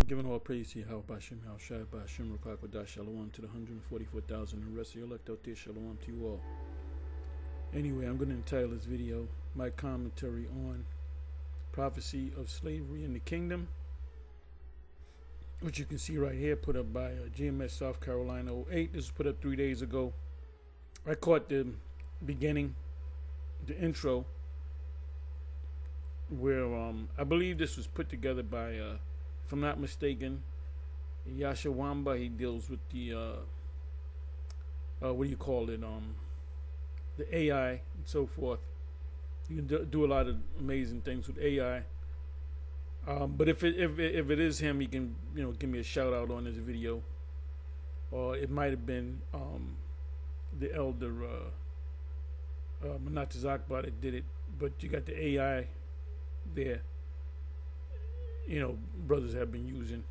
Giving all praise to Yahweh Bashim, Shai Bashim, Rakakwadash, Shalom to the 144,000 and the rest of your elect out there. Shalom to you all. Anyway, I'm going to entitle this video my commentary on prophecy of slavery in the kingdom, which you can see right here, put up by GMS South Carolina 08. This was put up 3 days ago. I caught the beginning, the intro, where I believe this was put together by, if I'm not mistaken, Yasha Wamba. He deals with the what do you call it, the AI and so forth. You can do a lot of amazing things with AI. But if it is him, he can give me a shout out on this video, or it might have been the elder Manat Zakbar that did it. But you got the AI there, brothers have been using.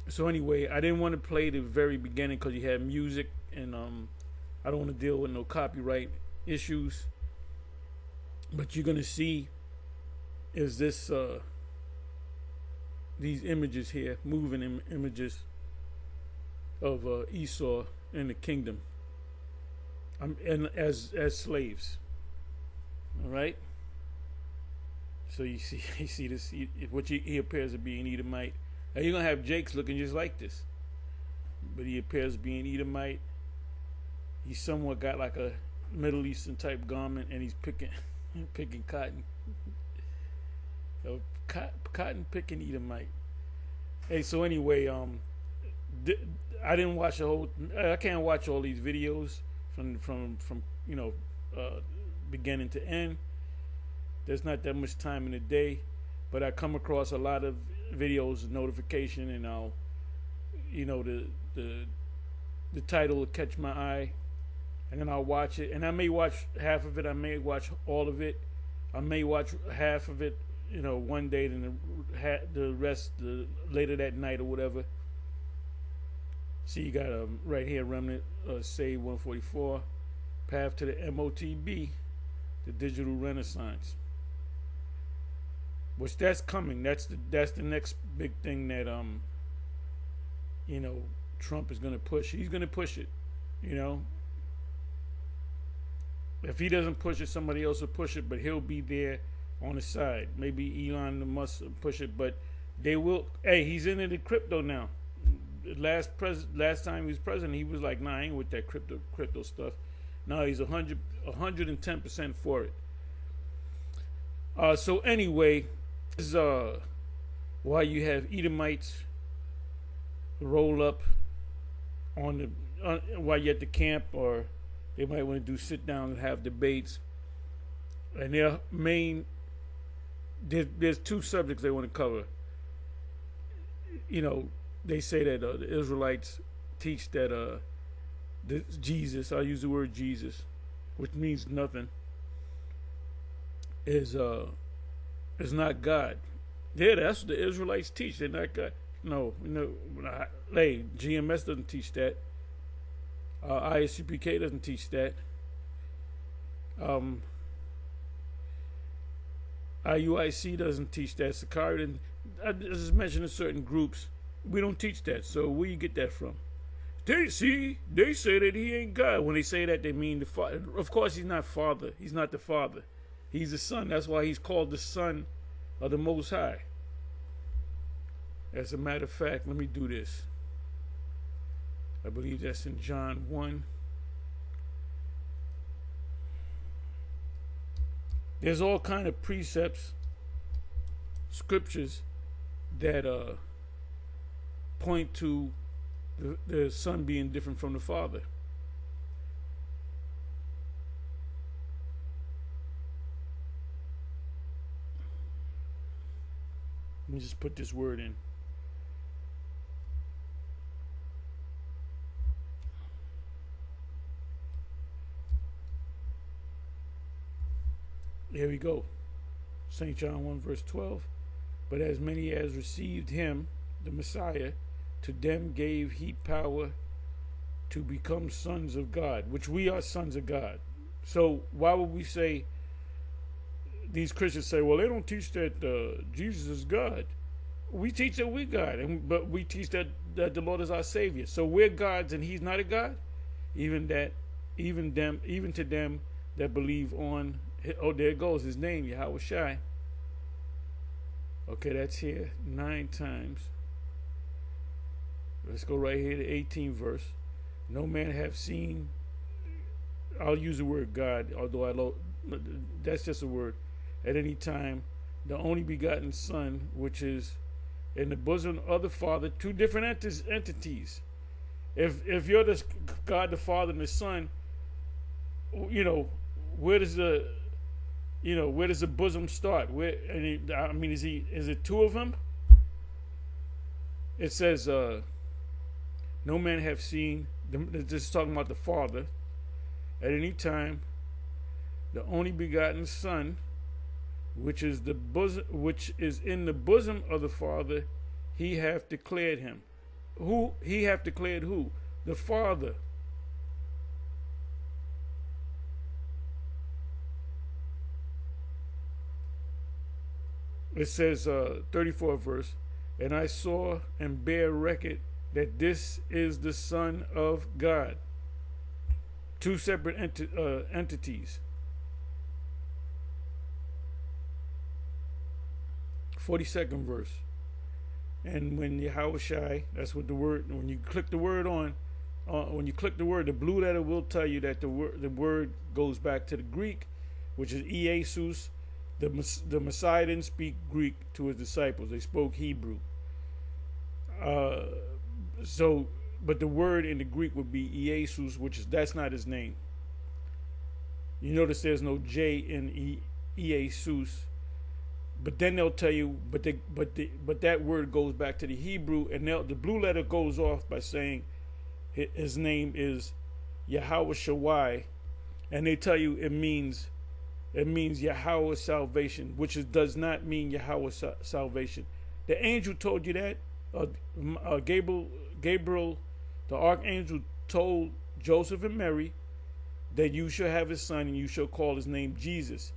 So anyway, I didn't want to play the very beginning because you had music, and I don't want to deal with no copyright issues. But you're gonna see is this these images here, moving images of Esau in the kingdom, and as slaves. All right. So you see this, what he appears to be an Edomite. Now you're gonna have Jakes looking just like this, but he appears to be an Edomite. He somewhat got like a Middle Eastern type garment, and he's picking cotton. Cotton picking Edomite. Hey, so anyway, I didn't watch the whole. I can't watch all these videos from beginning to end. There's not that much time in the day, but I come across a lot of videos, notification, and I'll, the title will catch my eye, and then I'll watch it. And I may watch half of it. I may watch all of it. I may watch half of it, one day, then the rest later that night or whatever. See, you got right here, Remnant Save 144, Path to the MOTB, the Digital Renaissance. Which that's coming. That's the next big thing that Trump is gonna push. He's gonna push it. If he doesn't push it, somebody else will push it, but he'll be there on the side. Maybe Elon Musk push it, but they will. Hey, he's into the crypto now. Last time he was president, he was like, "Nah, I ain't with that crypto stuff." Now he's 110% for it. So anyway, this is why you have Edomites roll up on the while you're at the camp, or they might want to sit down and have debates. And their main, there's two subjects they want to cover. They say that the Israelites teach that Jesus, I use the word Jesus, which means nothing, is not God. Yeah, that's what the Israelites teach. They're not God. No, hey, GMS doesn't teach that. ISCPK doesn't teach that. IUIC doesn't teach that. Sakari didn't. I just mentioned certain groups. We don't teach that. So where you get that from? They say that he ain't God. When they say that, they mean the Father. Of course, he's not Father. He's not the Father. He's the Son. That's why he's called the Son of the Most High. As a matter of fact, let me do this. I believe that's in John 1. There's all kind of precepts, scriptures that point to the Son being different from the Father. Let me just put this word in. Here we go. St. John 1 verse 12. But as many as received him, the Messiah, to them gave he power to become sons of God, which we are sons of God. So why would we say, these Christians say, well, they don't teach that Jesus is God. We teach that we're God, but we teach that the Lord is our Savior. So we're gods, and He's not a God. Even to them that believe on. Oh, there it goes. His name, Yahweh Shai. Okay, that's here 9 times. Let's go right here to 18th verse. No man have seen. I'll use the word God, although that's just a word. At any time, the only begotten Son, which is in the bosom of the Father, two different entities. If you're the God the Father and the Son, where does the bosom start? Is it two of them? It says, no man have seen. This is talking about the Father. At any time, the only begotten Son, which is in the bosom of the Father, He hath declared him. Who He hath declared? Who? The Father. It says, 34th verse, and I saw and bear record that this is the Son of God. Two separate entities. 42nd verse. And when Yahweh Shai, that's what the word, when you click the word on, the blue letter will tell you that the word goes back to the Greek, which is Iesus. The Messiah didn't speak Greek to his disciples. They spoke Hebrew. But the word in the Greek would be Iesus, that's not his name. You notice there's no J in Iesus. But then they'll tell you, but that word goes back to the Hebrew, and the blue letter goes off by saying his name is Yahweh Shawai, and they tell you it means Yahweh salvation, which does not mean Yahweh salvation. The angel told you that. Gabriel, the archangel, told Joseph and Mary that you shall have a son and you shall call his name Jesus.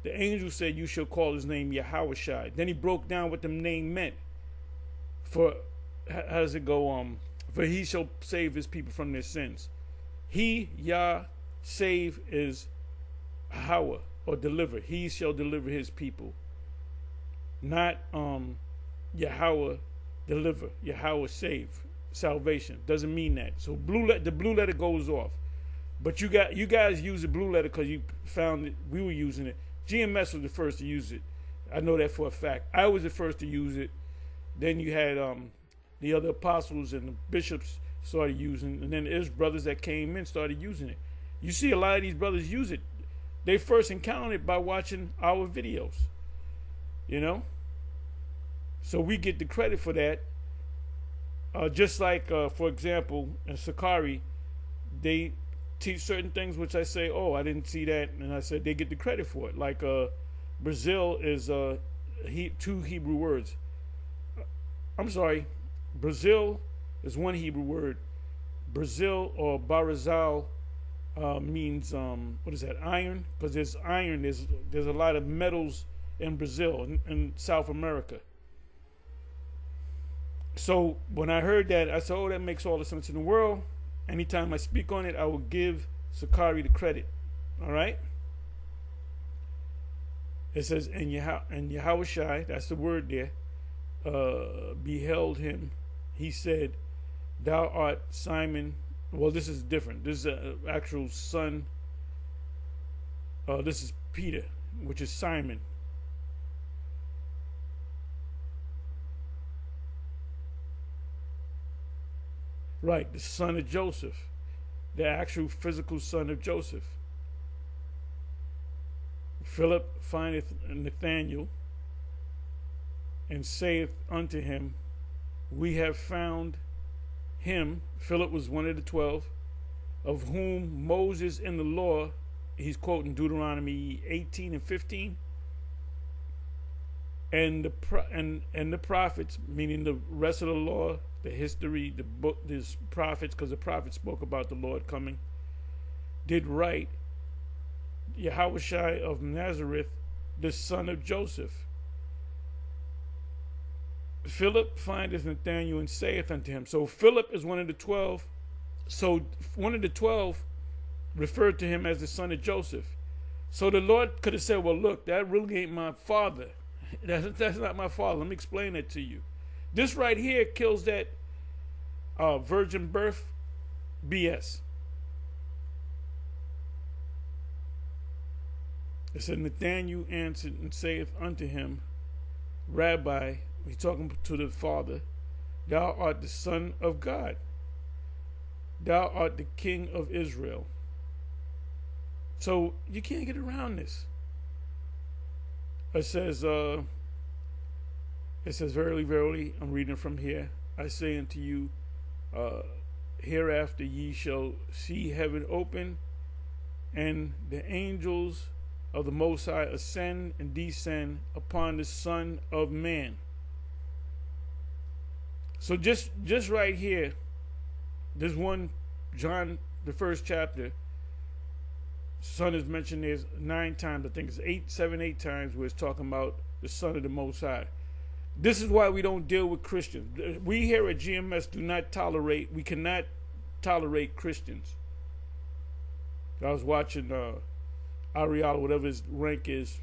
The angel said you shall call his name Yahweh Shai. Then he broke down what the name meant. For, how does it go? For he shall save his people from their sins. He, Yah, save, is Yahweh, or deliver. He shall deliver his people. Not Yahweh deliver, Yahweh save, salvation. Doesn't mean that. So the blue letter goes off. But you guys use the blue letter because you found that we were using it. GMS was the first to use it. I know that for a fact. I was the first to use it. Then you had the other apostles and the bishops started using it. And then there's brothers that came in started using it. You see a lot of these brothers use it. They first encountered it by watching our videos. So we get the credit for that. Just like, for example, in Sakari, they teach certain things which I say, oh, I didn't see that, and I said they get the credit for it. Like Brazil is 2 Hebrew words. I'm sorry, Brazil is 1 Hebrew word. Brazil or Barazal means what is that? Iron, because there's iron. There's a lot of metals in Brazil in South America. So when I heard that, I said, oh, that makes all the sense in the world. Anytime I speak on it, I will give Sakari the credit. All right? It says, and Yahweh Shai, that's the word there, beheld him. He said, thou art Simon. Well, this is different. This is an actual son. This is Peter, which is Simon. Right, the son of Joseph, the actual physical son of Joseph. Philip findeth Nathanael and saith unto him, we have found him. Philip was one of the 12, of whom Moses in the law, he's quoting Deuteronomy 18 and 15, and the prophets, meaning the rest of the law, the history, the book, these prophets, because the prophets spoke about the Lord coming, did write Yahweh Shai of Nazareth, the son of Joseph. Philip findeth Nathanael and saith unto him. So Philip is one of the 12. So one of the 12 referred to him as the son of Joseph. So the Lord could have said, well, look, that really ain't my father. That's not my father. Let me explain that to you. This right here kills that virgin birth BS. It said, Nathanael answered and saith unto him, Rabbi, he's talking to the Father, thou art the Son of God. Thou art the King of Israel. So you can't get around this. It says, verily, verily, I'm reading from here, I say unto you, hereafter ye shall see heaven open, and the angels of the Most High ascend and descend upon the Son of Man. So just right here, this one, John, the first chapter, Son is mentioned there 9 times. I think it's 7, 8 times where it's talking about the Son of the Most High. This is why we don't deal with Christians. We here at GMS we cannot tolerate Christians. I was watching Ariel, whatever his rank is,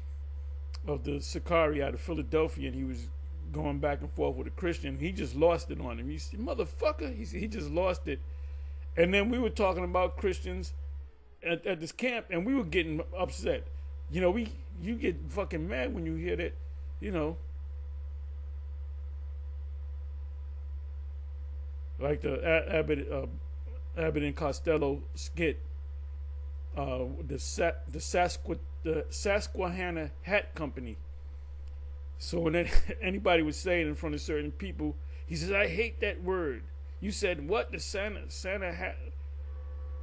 of the Sicarii out of Philadelphia, and he was going back and forth with a Christian. He just lost it on him. He said, motherfucker, he just lost it. And then we were talking about Christians at this camp, and we were getting upset. You know, you get fucking mad when you hear that, you know. Like the Abbott and Costello skit, the Susquehanna Hat Company. So when anybody would say it in front of certain people, he says, I hate that word. You said what? The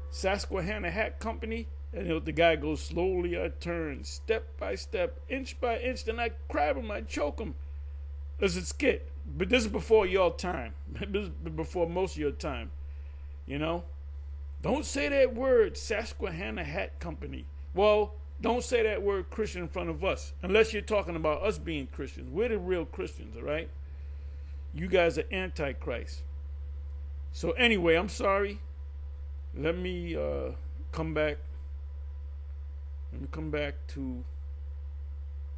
Susquehanna Hat Company? And the guy goes, slowly I turn, step by step, inch by inch, then I grab him, I choke him. It's a skit. But this is before your time. This is before most of your time. You know? Don't say that word, Susquehanna Hat Company. Well, don't say that word Christian in front of us. Unless you're talking about us being Christians. We're the real Christians, all right? You guys are Antichrist. So anyway, I'm sorry. Let me come back. Let me come back to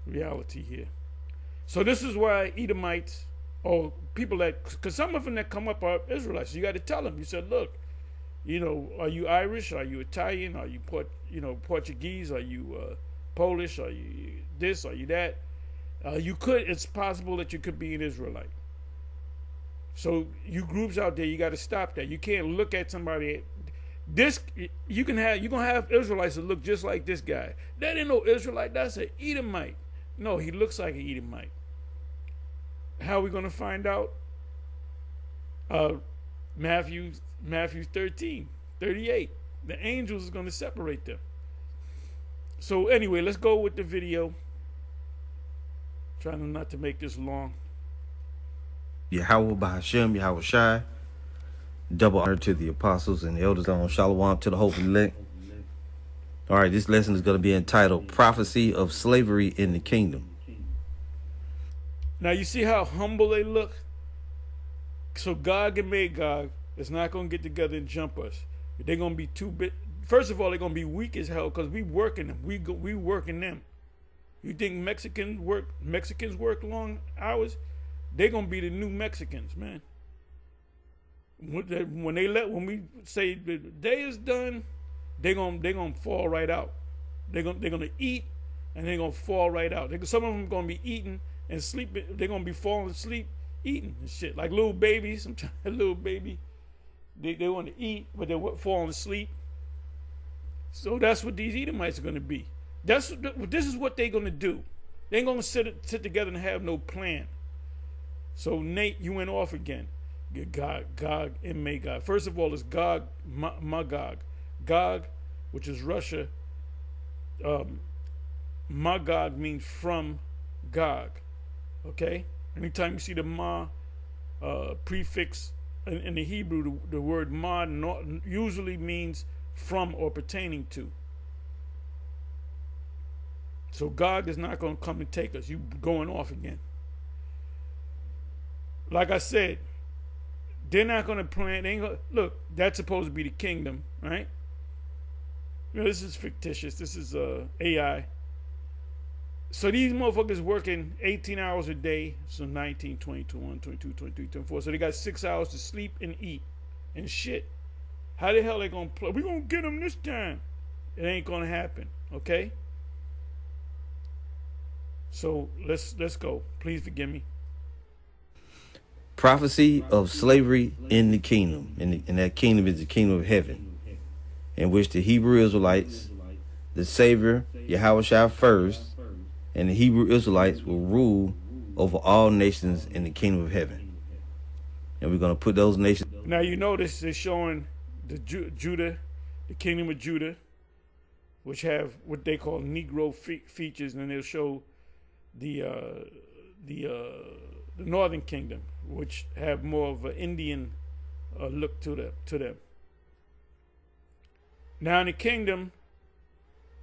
reality here. So this is why Edomites, or people that, because some of them that come up are Israelites. You got to tell them. You said, look, you know, are you Irish? Are you Italian? Are you Portuguese? Are you Polish? Are you this? Are you that? It's possible that you could be an Israelite. So you groups out there, you got to stop that. You can't look at somebody. You're gonna have Israelites that look just like this guy. That ain't no Israelite. That's an Edomite. No, he looks like an Edomite. How are we gonna find out? Matthew 13:38. The angels is gonna separate them. So anyway, let's go with the video. Trying not to make this long. Yahweh Bahashem, Yahweh Shai. Double honor to the apostles and the elders on Shalom to the hopefully elect. All right, this lesson is going to be entitled Prophecy of Slavery in the Kingdom. Now you see how humble they look? So Gog and Magog is not going to get together and jump us. They're going to be too big. First of all, they're going to be weak as hell because we working them. We working them. You think Mexicans work long hours? They're going to be the new Mexicans, man. When we say the day is done, they're gonna fall right out. They're gonna eat and they're gonna fall right out. Some of them gonna be eating and sleeping. They're gonna be falling asleep eating and shit like little babies. Sometimes a little baby, they want to eat but they're falling asleep. So that's what these Edomites are gonna be. This is what they're gonna do. They ain't gonna sit together and have no plan. So Nate, you went off again. Gog and Magog. First of all, it's Gog, Magog. Gog, which is Russia. Magog means from Gog. Okay? Anytime you see the Ma prefix in the Hebrew, the word Ma usually means from or pertaining to. So Gog is not going to come and take us. You going off again. like I said, they're not going to plan. They ain't gonna, look, that's supposed to be the kingdom, right? You know, this is fictitious. This is AI. So these motherfuckers working 18 hours a day. So 19, 20, 21, 22, 23, 24. So they got 6 hours to sleep and eat and shit. How the hell they going to play? We going to get them this time. It ain't going to happen. Okay? So let's go. Please forgive me. Prophecy of slavery in the kingdom. And that kingdom is the kingdom of heaven, in which the Hebrew Israelites, the Savior, Yahushua first, and the Hebrew Israelites will rule over all nations in the kingdom of heaven. And we're going to put those nations. Now, you notice they're showing the Judah, the kingdom of Judah, which have what they call Negro features, and then they'll show the northern kingdom, which have more of an Indian look to them. Now in the kingdom,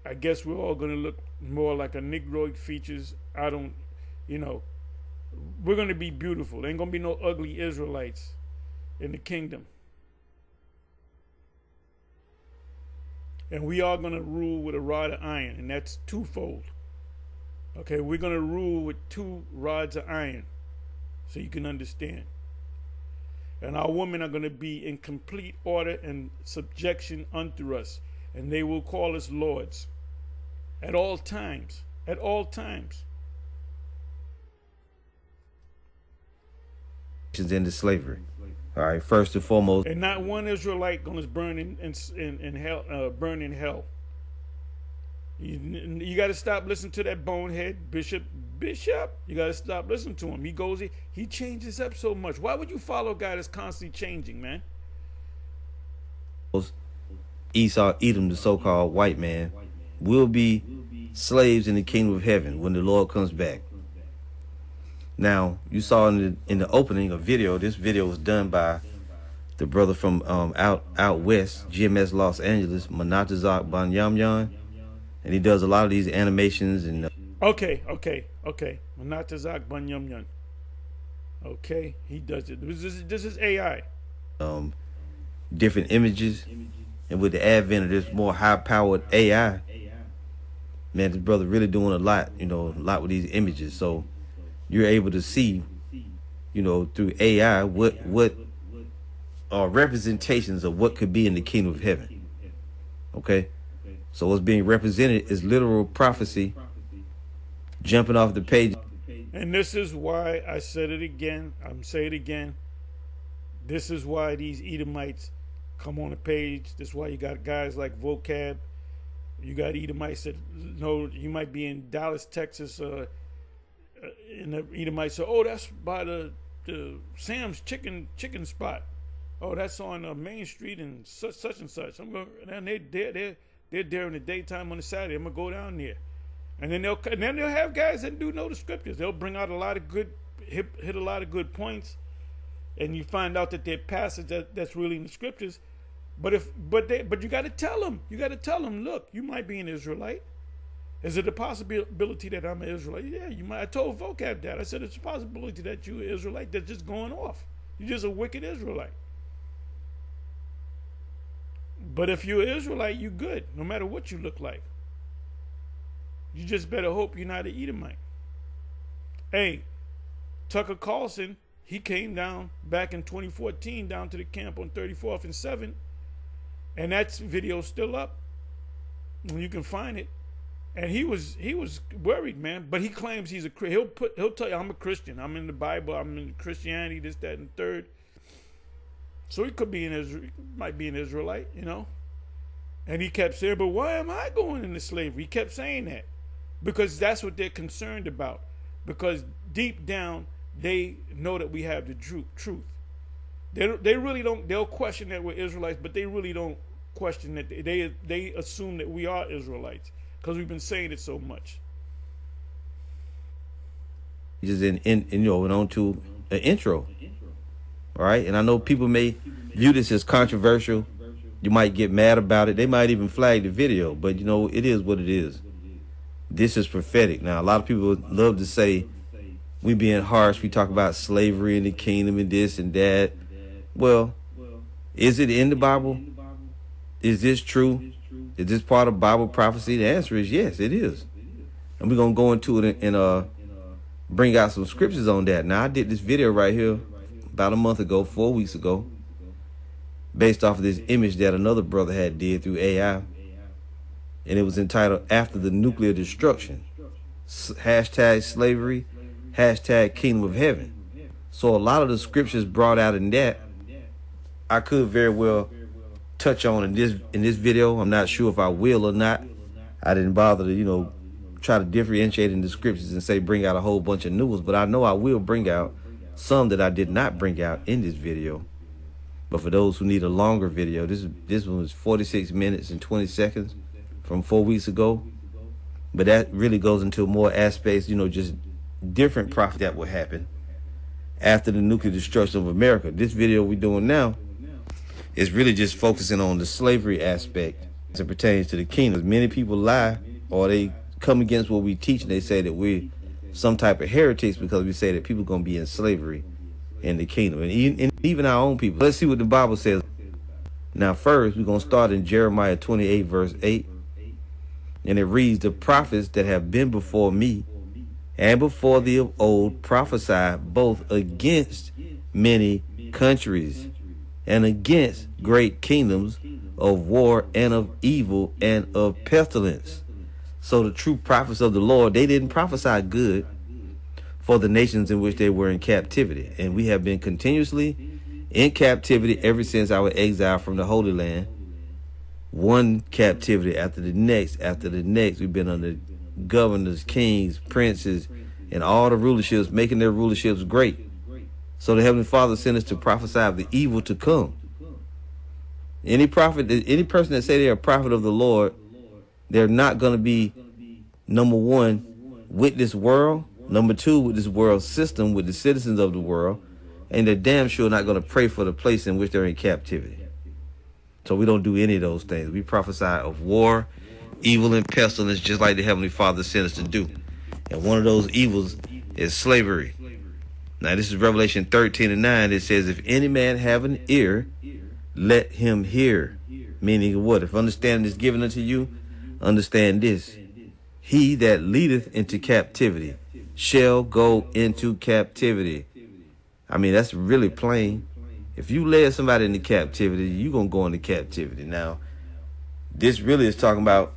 I guess we're all going to look more like a Negroid features. We're going to be beautiful. There ain't going to be no ugly Israelites in the kingdom. And we are going to rule with a rod of iron, and that's twofold. Okay, we're going to rule with 2 rods of iron, so you can understand. And our women are going to be in complete order and subjection unto us, and they will call us lords at all times. At all times. Into slavery. All right, first and foremost. And not one Israelite going to burn in hell. Burn in hell. You got to stop listening to that bonehead Bishop. You got to stop listening to him. He changes up so much. Why would you follow a guy that's constantly changing, man? Esau, Edom, the so-called white man, will be slaves in the kingdom of heaven when the Lord comes back. Now, you saw in the opening a video. This video was done by the brother from out west, GMS Los Angeles, Manatazak Banyamyan. And he does a lot of these animations and Okay. Manatazak Banyamyan. Okay, he does it. This is AI. Different images, and with the advent of this more high-powered AI, man, this brother really doing a lot with these images. So you're able to see, through AI what are representations of what could be in the kingdom of heaven. Okay. So what's being represented is literal prophecy jumping off the page. And this is why I said it again. I'm saying it again. This is why these Edomites come on the page. This is why you got guys like Vocab. You got Edomites that know you might be in Dallas, Texas, and the Edomites say, "Oh, that's by the Sam's chicken spot. Oh, that's on Main Street and such and such." I'm going, and they're there in the daytime on the Saturday. I'm gonna go down there, and then they'll have guys that do know the scriptures. They'll bring out a lot of good hit a lot of good points, and you find out that their passage that's really in the scriptures. But you got to tell them. You got to tell them, look, you might be an Israelite. Is it a possibility that I'm an Israelite? Yeah, you might. I told Vocab that. I said it's a possibility that you're an Israelite that's just going off. You're just a wicked Israelite. But if you're an Israelite, you're good, no matter what you look like. You just better hope you're not an Edomite. Hey, Tucker Carlson, he came down back in 2014 down to the camp on 34th and 7th, and that video's still up. You can find it. And he was worried, man. But he claims he's he'll tell you, I'm a Christian. I'm in the Bible. I'm in Christianity. This, that, and third. So he could be might be an Israelite, And he kept saying, but why am I going into slavery? He kept saying that because that's what they're concerned about. Because deep down, they know that we have the truth. They really don't. They'll question that we're Israelites, but they really don't question that. They assume that we are Israelites because we've been saying it so much. Just went on to an intro. All right, and I know people may view this as controversial. You might get mad about it. They might even flag the video, but it is what it is. This is prophetic. Now, a lot of people love to say we being harsh. We talk about slavery in the kingdom and this and that. Well, is it in the Bible? Is this true? Is this part of Bible prophecy? The answer is yes, it is. And we're going to go into it and bring out some scriptures on that. Now, I did this video right here about a month ago, 4 weeks ago, based off of this image that another brother had did through AI. And it was entitled After the Nuclear Destruction. Hashtag slavery, hashtag kingdom of heaven. So a lot of the scriptures brought out in that, I could very well touch on in this video. I'm not sure if I will or not. I didn't bother to, try to differentiate in the scriptures and say bring out a whole bunch of new ones, but I know I will bring out some that I did not bring out in this video. But for those who need a longer video, this one was 46 minutes and 20 seconds from 4 weeks ago. But that really goes into more aspects, just different prophecy that will happen after the nuclear destruction of America. This video we're doing now is really just focusing on the slavery aspect as it pertains to the kingdom. Many people lie, or they come against what we teach, and they say that we're some type of heretics because we say that people are going to be in slavery in the kingdom, and even our own people. Let's see what the Bible says. Now, first, we're going to start in Jeremiah 28, verse 8. And it reads, the prophets that have been before me and before thee of old prophesy both against many countries and against great kingdoms of war and of evil and of pestilence. So the true prophets of the Lord, they didn't prophesy good for the nations in which they were in captivity. And we have been continuously in captivity ever since our exile from the Holy Land. One captivity after the next, after the next. We've been under governors, kings, princes, and all the rulerships, making their rulerships great. So the Heavenly Father sent us to prophesy of the evil to come. Any prophet, any person that say they're a prophet of the Lord, they're not going to be, number one, with this world. Number two, with this world system, with the citizens of the world. And they're damn sure not going to pray for the place in which they're in captivity. So we don't do any of those things. We prophesy of war, evil, and pestilence, just like the Heavenly Father sent us to do. And one of those evils is slavery. Now, this is Revelation 13:9. It says, if any man have an ear, let him hear. Meaning what? If understanding is given unto you, understand this. He that leadeth into captivity shall go into captivity. I mean, that's really plain. If you led somebody into captivity, you're going to go into captivity. Now, this really is talking about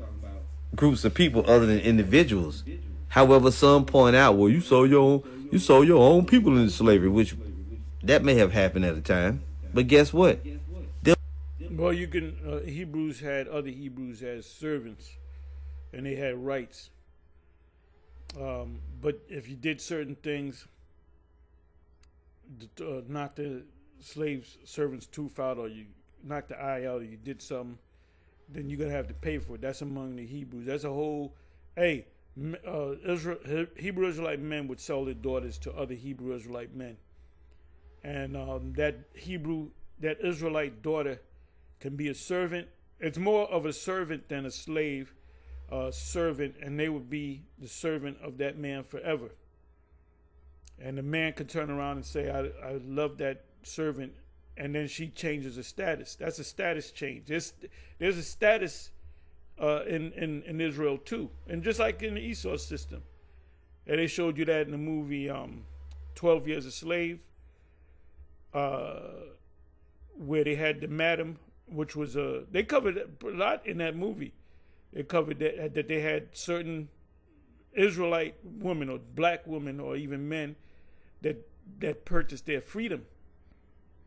groups of people other than individuals. However, some point out, well, you sold your own people into slavery, which that may have happened at a time. But guess what? Well, you can, other Hebrews as servants, and they had rights. But if you did certain things, knocked the servant's tooth out, or you knocked the eye out, or you did something, then you're going to have to pay for it. That's among the Hebrews. That's a whole, Hebrew Israelite men would sell their daughters to other Hebrew Israelite men. And that Israelite daughter can be a servant. It's more of a servant than a slave servant, and they would be the servant of that man forever. And the man could turn around and say, I love that servant, and then she changes her status. That's a status change. There's a status in Israel too, and just like in the Esau system. And they showed you that in the movie 12 Years a Slave, where they had the madam, which was they covered a lot in that movie. They covered that they had certain Israelite women or black women or even men that purchased their freedom.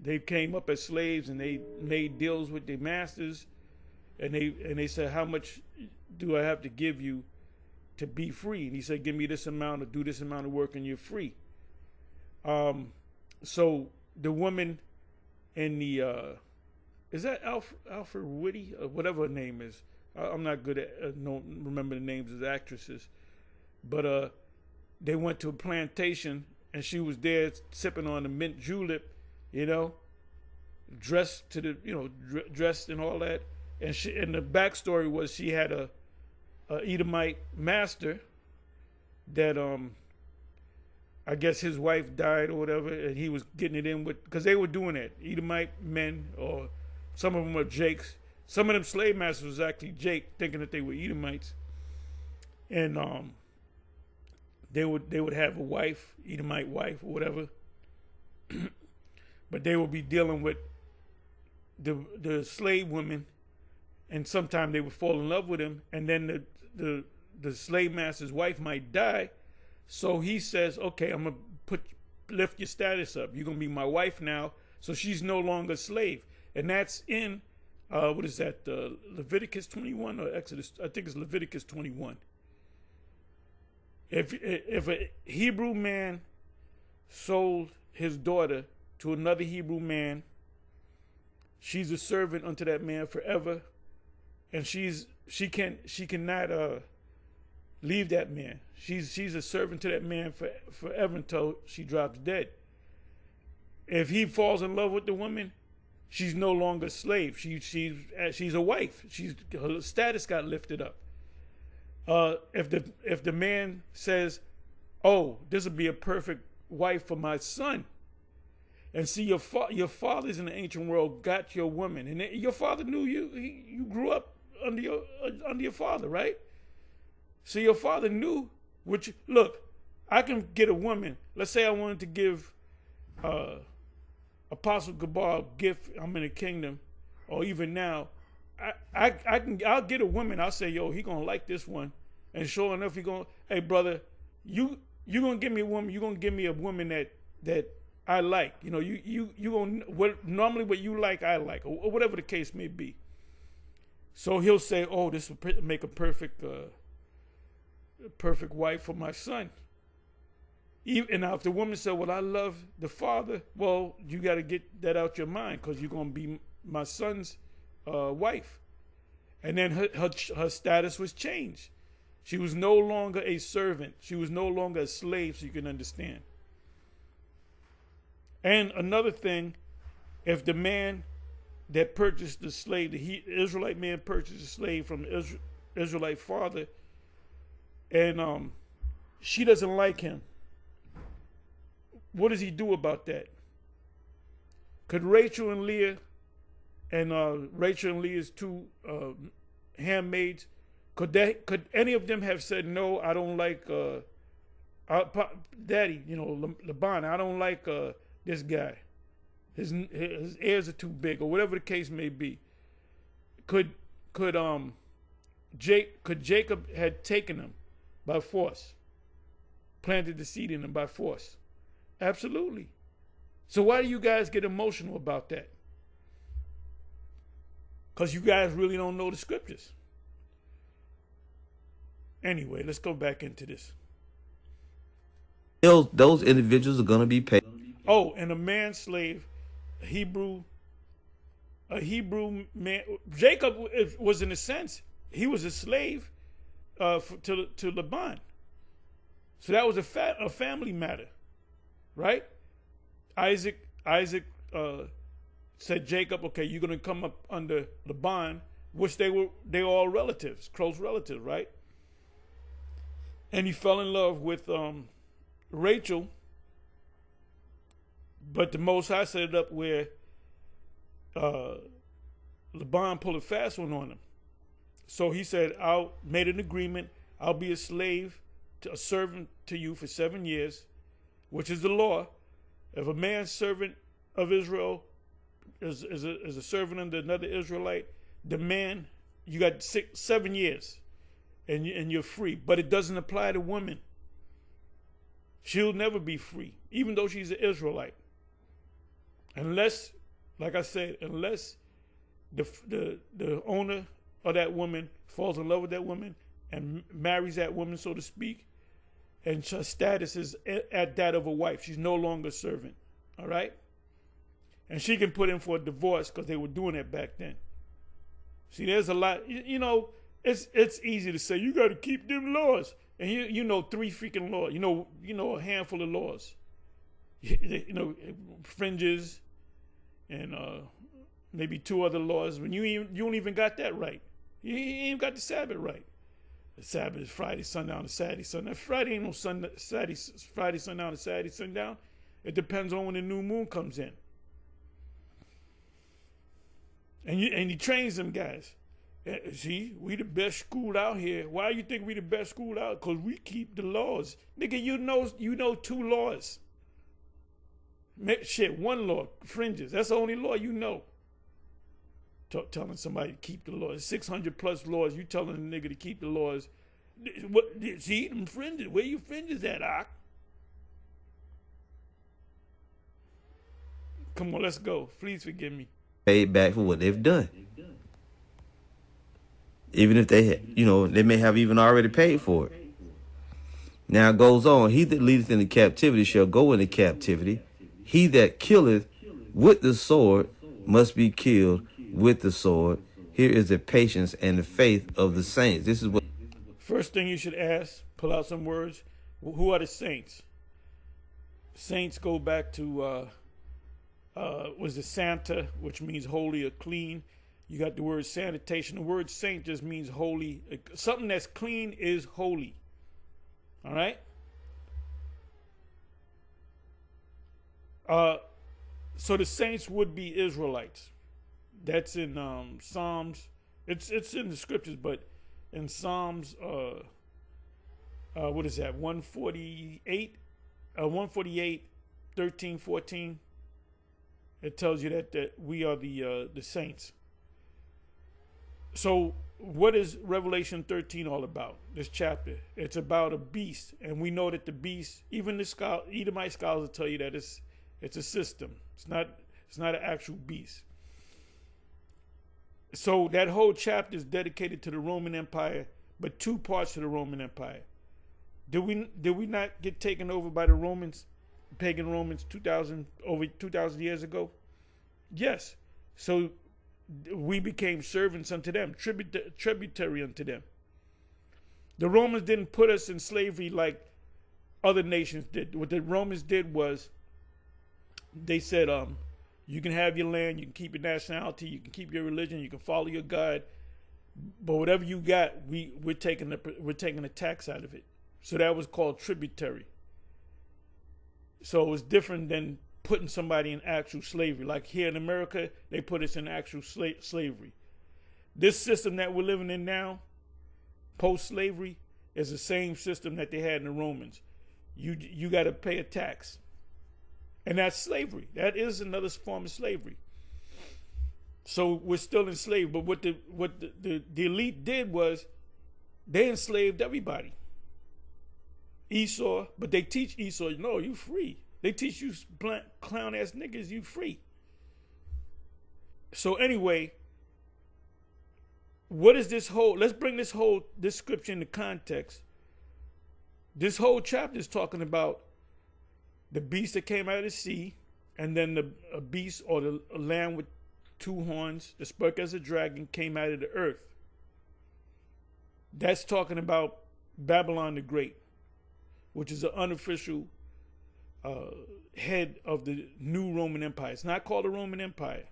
They came up as slaves and they made deals with their masters, and they said, how much do I have to give you to be free? And he said, give me this amount or do this amount of work and you're free. So the woman in the is that Alfred Whitty or whatever her name is? I'm not good at don't remember the names of the actresses, but they went to a plantation and she was there sipping on the mint julep, dressed to the dressed and all that, and the backstory was she had a Edomite master that I guess his wife died or whatever, and he was getting it in with, because they were doing that. Edomite men, or some of them were Jakes. Some of them slave masters was actually Jake, thinking that they were Edomites, and they would have a wife, Edomite wife or whatever, but they would be dealing with the slave women, and sometimes they would fall in love with him, and then the slave master's wife might die. So he says, okay, I'm gonna lift your status up. You're gonna be my wife now. So she's no longer a slave. And that's in what is that? Leviticus 21 or Exodus? I think it's Leviticus 21. If a Hebrew man sold his daughter to another Hebrew man, she's a servant unto that man forever, and she cannot leave that man. She's a servant to that man forever until she drops dead. If he falls in love with the woman, she's no longer a slave. She's a wife. Her status got lifted up. If the man says, "Oh, this will be a perfect wife for my son," and see your fathers in the ancient world got your woman, and your father knew you. You grew up under your father, right? So your father knew which. Look, I can get a woman. Let's say I wanted to give Apostle Gabar a gift. I'm in the kingdom, or even now, I'll get a woman. I'll say, yo, he gonna like this one, and sure enough, he gonna, hey brother, you gonna give me a woman. You gonna give me a woman that I like. You know, you gonna normally what you like, I like, or whatever the case may be. So he'll say, oh, this will make a perfect wife for my son. And now if the woman said, well, I love the father, well, you got to get that out your mind, because you're going to be my son's wife. And then her status was changed. She was no longer a servant. She was no longer a slave, so you can understand. And another thing, if the man that purchased the slave, the Israelite man purchased a slave from the Israelite father, and she doesn't like him, what does he do about that? Could Rachel and Leah, and Rachel and Leah's two handmaids, could any of them have said, no, I don't like Daddy, Laban, I don't like this guy. His ears are too big, or whatever the case may be. Could Jacob had taken him by force, planted the seed in him by force? Absolutely. So why do you guys get emotional about that? Because you guys really don't know the scriptures. Anyway, let's go back into this. Those individuals are going to be paid. Oh, and a manslave, a Hebrew man. Jacob was, in a sense, he was a slave to Laban. So that was a family matter, right? Isaac said, Jacob, okay, you're going to come up under Laban, which they were all relatives, close relatives, right? And he fell in love with Rachel, but the Most High set it up where Laban pulled a fast one on him. So he said, made an agreement, I'll be a slave, a servant to you for 7 years, which is the law. If a man's servant of Israel is a servant under another Israelite, the man, you got 7 years, and you're free. But it doesn't apply to women. She'll never be free, even though she's an Israelite. Unless, like I said, unless the owner of that woman falls in love with that woman and marries that woman, so to speak, and her status is at that of a wife. She's no longer a servant, all right? And she can put in for a divorce, because they were doing that back then. See, there's a lot, it's easy to say, you got to keep them laws. And you know 3 freaking laws. You know a handful of laws. Fringes, and maybe 2 other laws. When you don't even got that right. You ain't even got the Sabbath right. The Sabbath is Friday sundown to Saturday sundown. Friday ain't no Friday sundown to Saturday sundown. It depends on when the new moon comes in. And he trains them guys. See, we the best school out here. Why you think we the best school out? Because we keep the laws. Nigga, you know 2 laws. Shit, 1 law, fringes. That's the only law you know. Telling somebody to keep the laws. 600 plus laws. You telling a nigga to keep the laws. What? See, them fringes. Where your fringes at, Ock? Come on, let's go. Please forgive me. Paid back for what they've done. Even if they, they may have even already paid for it. Now it goes on. He that leadeth into captivity shall go into captivity. He that killeth with the sword must be killed with the sword. Here is the patience and the faith of the saints. This is what. First thing you should ask, pull out some words. Who are the saints? Saints go back to, was it Santa, which means holy or clean. You got the word sanitation. The word saint just means holy. Something that's clean is holy. All right? So the saints would be Israelites. That's in Psalms. It's in the scriptures, but in Psalms, what is that? 148, 13, 14. It tells you that we are the saints. So what is Revelation 13 all about? This chapter. It's about a beast, and we know that the beast, even the Edomite scholars will tell you that it's a system. It's not an actual beast. So that whole chapter is dedicated to the Roman Empire, but 2 parts of the Roman Empire. Did we not get taken over by the Romans, pagan Romans, over 2,000 years ago? Yes. So we became servants unto them, tributary unto them. The Romans didn't put us in slavery like other nations did. What the Romans did was they said, you can have your land, you can keep your nationality, you can keep your religion, you can follow your God, but whatever you got, we're taking a tax out of it. So that was called tributary. So it was different than putting somebody in actual slavery. Like here in America, they put us in actual slavery. This system that we're living in now, post-slavery, is the same system that they had in the Romans. You got to pay a tax. And that's slavery. That is another form of slavery. So we're still enslaved. But what the elite did was they enslaved everybody. Esau, but they teach Esau, no, you free. They teach you clown ass niggas, you free. So anyway, what is this let's bring this scripture into context. This whole chapter is talking about the beast that came out of the sea, and then a beast or the lamb with 2 horns, that spoke as a dragon, came out of the earth. That's talking about Babylon the Great, which is an unofficial head of the new Roman Empire. It's not called the Roman Empire,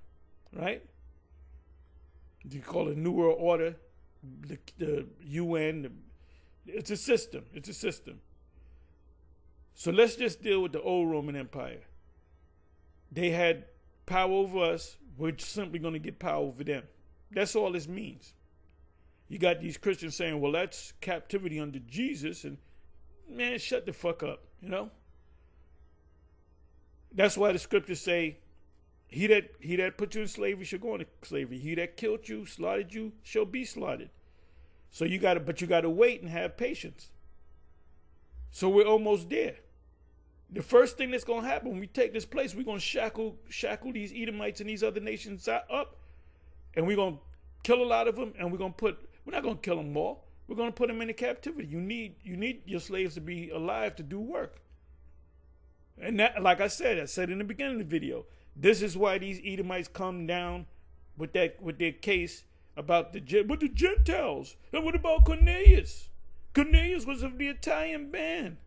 right? You call it New World Order, the UN. It's a system. It's a system. So let's just deal with the old Roman Empire. They had power over us. We're simply going to get power over them. That's all this means. You got these Christians saying, well, that's captivity under Jesus. And man, shut the fuck up, you know? That's why the scriptures say, he that put you in slavery shall go into slavery. He that killed you, slaughtered you, shall be slaughtered. So you got to wait and have patience. So we're almost there. The first thing that's going to happen when we take this place, we're going to shackle these Edomites and these other nations up, and we're going to kill a lot of them, and we're not going to kill them all. We're going to put them into captivity. You need your slaves to be alive to do work. And that, like I said in the beginning of the video, this is why these Edomites come down with their case about the Gentiles. And what about Cornelius? Cornelius was of the Italian band.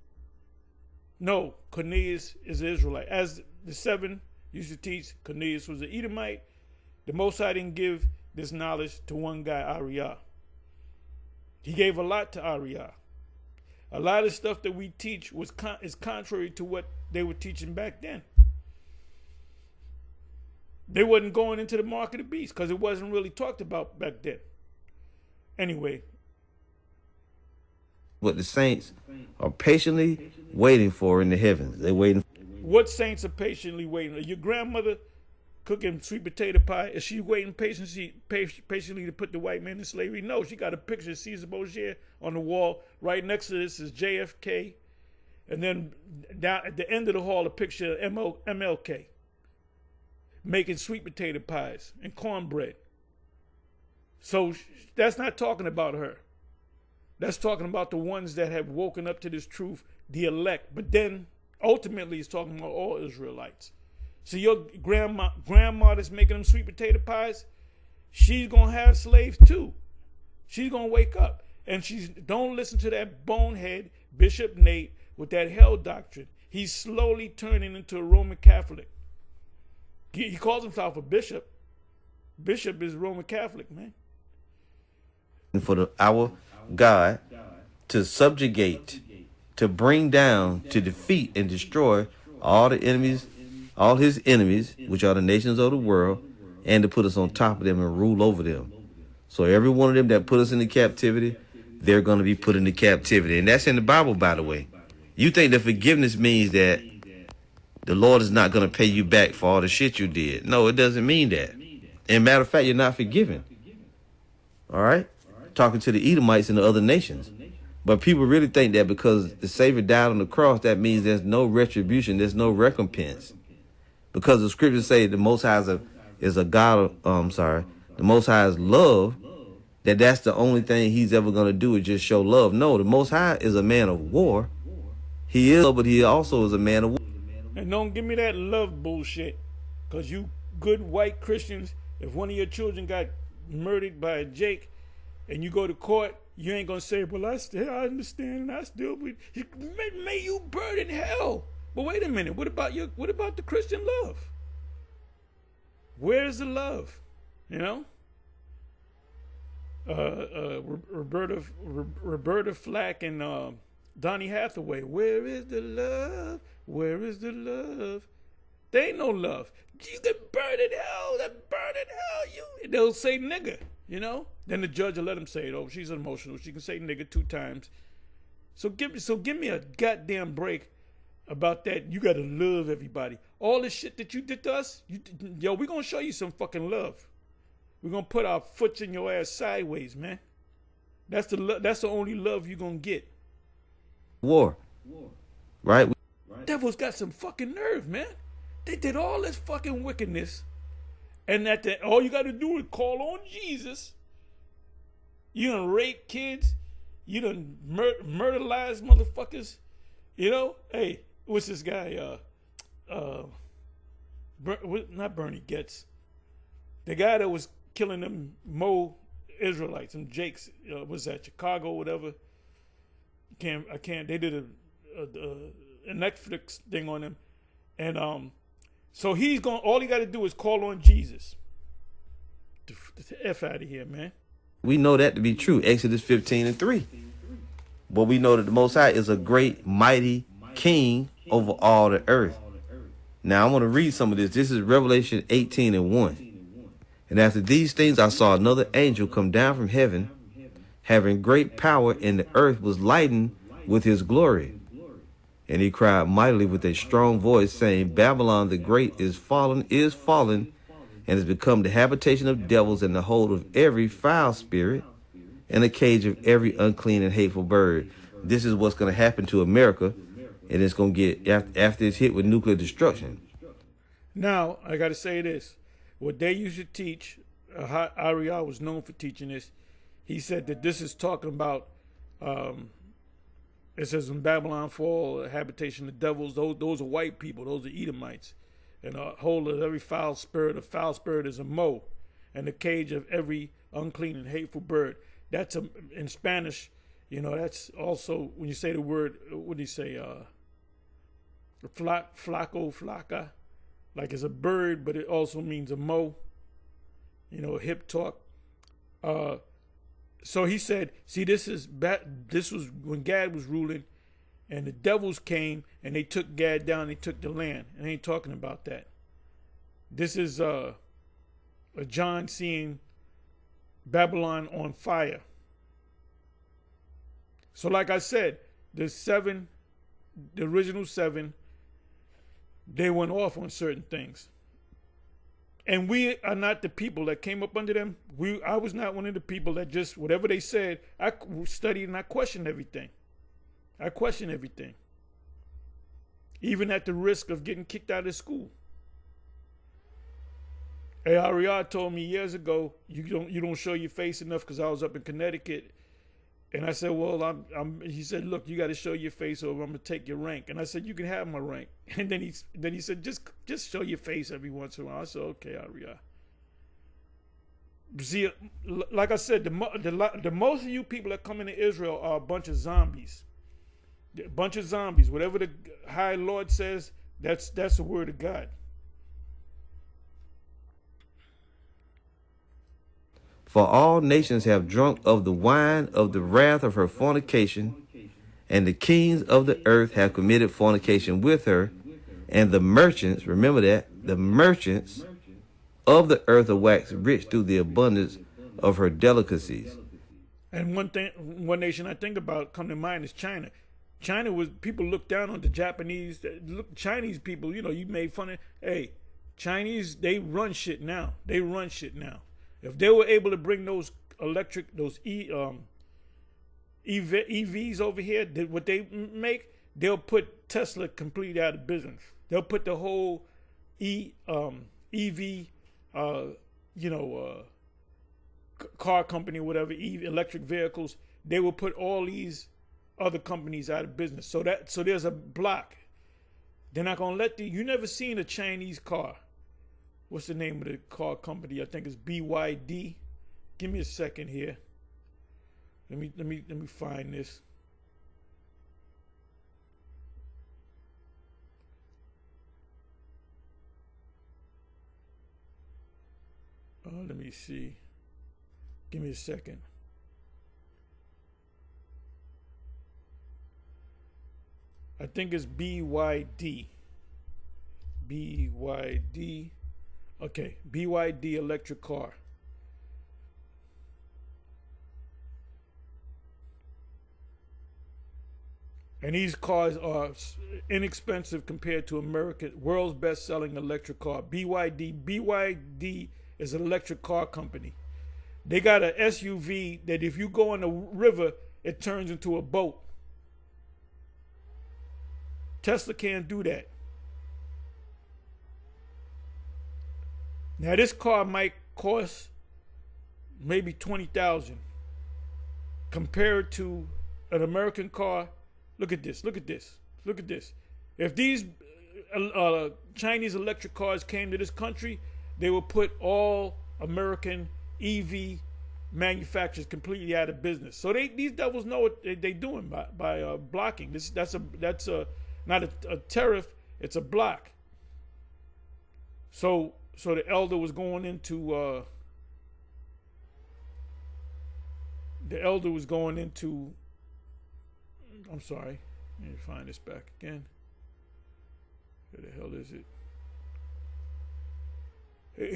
No, Cornelius is an Israelite. As the 7 used to teach, Cornelius was an Edomite. The Most High didn't give this knowledge to one guy, Ariah. He gave a lot to Ariel. A lot of stuff that we teach is contrary to what they were teaching back then. They wasn't going into the mark of the beast because it wasn't really talked about back then. Anyway. What the saints are patiently waiting for in the heavens. They're waiting. What saints are patiently waiting? Your grandmother cooking sweet potato pie, is she waiting patiently to put the white man in slavery? No, she got a picture of Caesar Borgia on the wall. Right next to this is JFK. And then down at the end of the hall, a picture of MLK making sweet potato pies and cornbread. So that's not talking about her. That's talking about the ones that have woken up to this truth, the elect. But then ultimately it's talking about all Israelites. So your grandma that's making them sweet potato pies, she's gonna have slaves too. She's gonna wake up. And don't listen to that bonehead Bishop Nate with that hell doctrine. He's slowly turning into a Roman Catholic. He calls himself a bishop. Bishop is Roman Catholic, man. For our God to subjugate, to bring down, to defeat and destroy all the enemies, all his enemies, which are the nations of the world, and to put us on top of them and rule over them. So every one of them that put us into captivity, they're going to be put into captivity. And that's in the Bible, by the way. You think that forgiveness means that the Lord is not going to pay you back for all the shit you did. No, it doesn't mean that. And matter of fact, you're not forgiven. All right? Talking to the Edomites and the other nations. But people really think that because the Savior died on the cross, that means there's no retribution, there's no recompense. Because the scriptures say the Most High is a God of, the Most High is love, that's the only thing he's ever going to do is just show love. No, the Most High is a man of war. He is, but he also is a man of war. And don't give me that love bullshit. Because you good white Christians, if one of your children got murdered by a Jake and you go to court, you ain't going to say, well, I understand and I still believe. May you burn in hell. But wait a minute. What about the Christian love? Where's the love? You know? Roberta Flack and Donny Hathaway. Where is the love? Where is the love? There ain't no love. You can burn in hell. They'll say nigga, you know? Then the judge will let them say it. Oh, she's emotional. She can say nigga 2 times. So give me a goddamn break about that. You gotta love everybody. All this shit that you did to us, we're gonna show you some fucking love. We're gonna put our foot in your ass sideways, man. That's the only love you're gonna get. War. Right? Devil's got some fucking nerve, man. They did all this fucking wickedness, and all you gotta do is call on Jesus. You done rape kids. You done murderize motherfuckers. You know? Hey, what's this guy? Not Bernie Getz. The guy that was killing them Israelites, some Jakes, was that Chicago, whatever. I can't. They did a Netflix thing on him, and so he's going. All he got to do is call on Jesus. The F out of here, man. We know that to be true. Exodus 15:3. But we know that the Most High is a great, mighty King over all the earth. Now I want to read some of this. This is Revelation 18:1. And after these things, I saw another angel come down from heaven, having great power, and the earth was lightened with his glory. And he cried mightily with a strong voice, saying, Babylon the great is fallen, and has become the habitation of devils and the hold of every foul spirit and the cage of every unclean and hateful bird. This is what's going to happen to America, and it's going to get, after it's hit with nuclear destruction. Now, I got to say this. What they used to teach, Ariel was known for teaching this. He said that this is talking about, it says in Babylon fall, habitation of devils, those are white people, those are Edomites. And a hold of every foul spirit is a mo. And the cage of every unclean and hateful bird. That's in Spanish, that's also, when you say the word, what do you say, flaca, like it's a bird, but it also means a mo, hip talk. So he said, see, this was when Gad was ruling, and the devils came and they took Gad down. They took the land, and I ain't talking about that. This is a John seeing Babylon on fire. So, like I said, the original seven, they went off on certain things. And we are not the people that came up under them. I was not one of the people that just, whatever they said, I studied and I questioned everything. I questioned everything. Even at the risk of getting kicked out of school. Ariad told me years ago, you don't show your face enough, because I was up in Connecticut. And I said, well, he said, look, you got to show your face or I'm going to take your rank. And I said, you can have my rank. And then he said, just show your face every once in a while. I said, okay, Ariad. See, like I said, the most of you people that come into Israel are a bunch of zombies. A bunch of zombies. Whatever the High Lord says, that's the word of God. For all nations have drunk of the wine of the wrath of her fornication, and the kings of the earth have committed fornication with her, and the merchants, remember that, the merchants of the earth are waxed rich through the abundance of her delicacies. And one nation I think about come to mind is China. China was, people look down on the Japanese, Chinese people, you made fun of, hey, Chinese, they run shit now. If they were able to bring those EVs over here, what they make, they'll put Tesla completely out of business. They'll put the whole EV, car company, whatever, electric vehicles. They will put all these other companies out of business. So there's a block. They're not gonna let you never seen a Chinese car. What's the name of the car company? I think it's BYD. Give me a second here. Let me find this. Let me see. Give me a second. I think it's BYD. BYD. Okay, BYD electric car. And these cars are inexpensive compared to world's best-selling electric car. BYD is an electric car company. They got an SUV that if you go in the river, it turns into a boat. Tesla can't do that. Now this car might cost maybe $20,000 compared to an American car. Look at this. If these Chinese electric cars came to this country, they would put all American EV manufacturers completely out of business. So these devils know what they're doing by blocking this. That's not a tariff. It's a block. So the elder was going into I'm sorry, let me find this back again. Where the hell is it?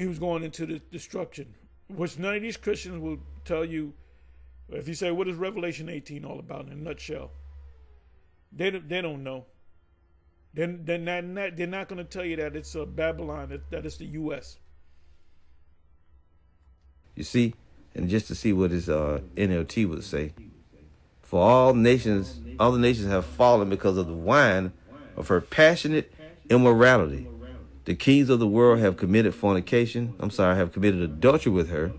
He was going into the destruction, which none of these Christians will tell you. If you say, what is Revelation 18 all about in a nutshell? They don't know. They're not going to tell you that it's Babylon, that it's the U.S. You see, and just to see what his NLT would say, for all the nations have fallen because of the wine of her passionate immorality. The kings of the world have committed have committed adultery with her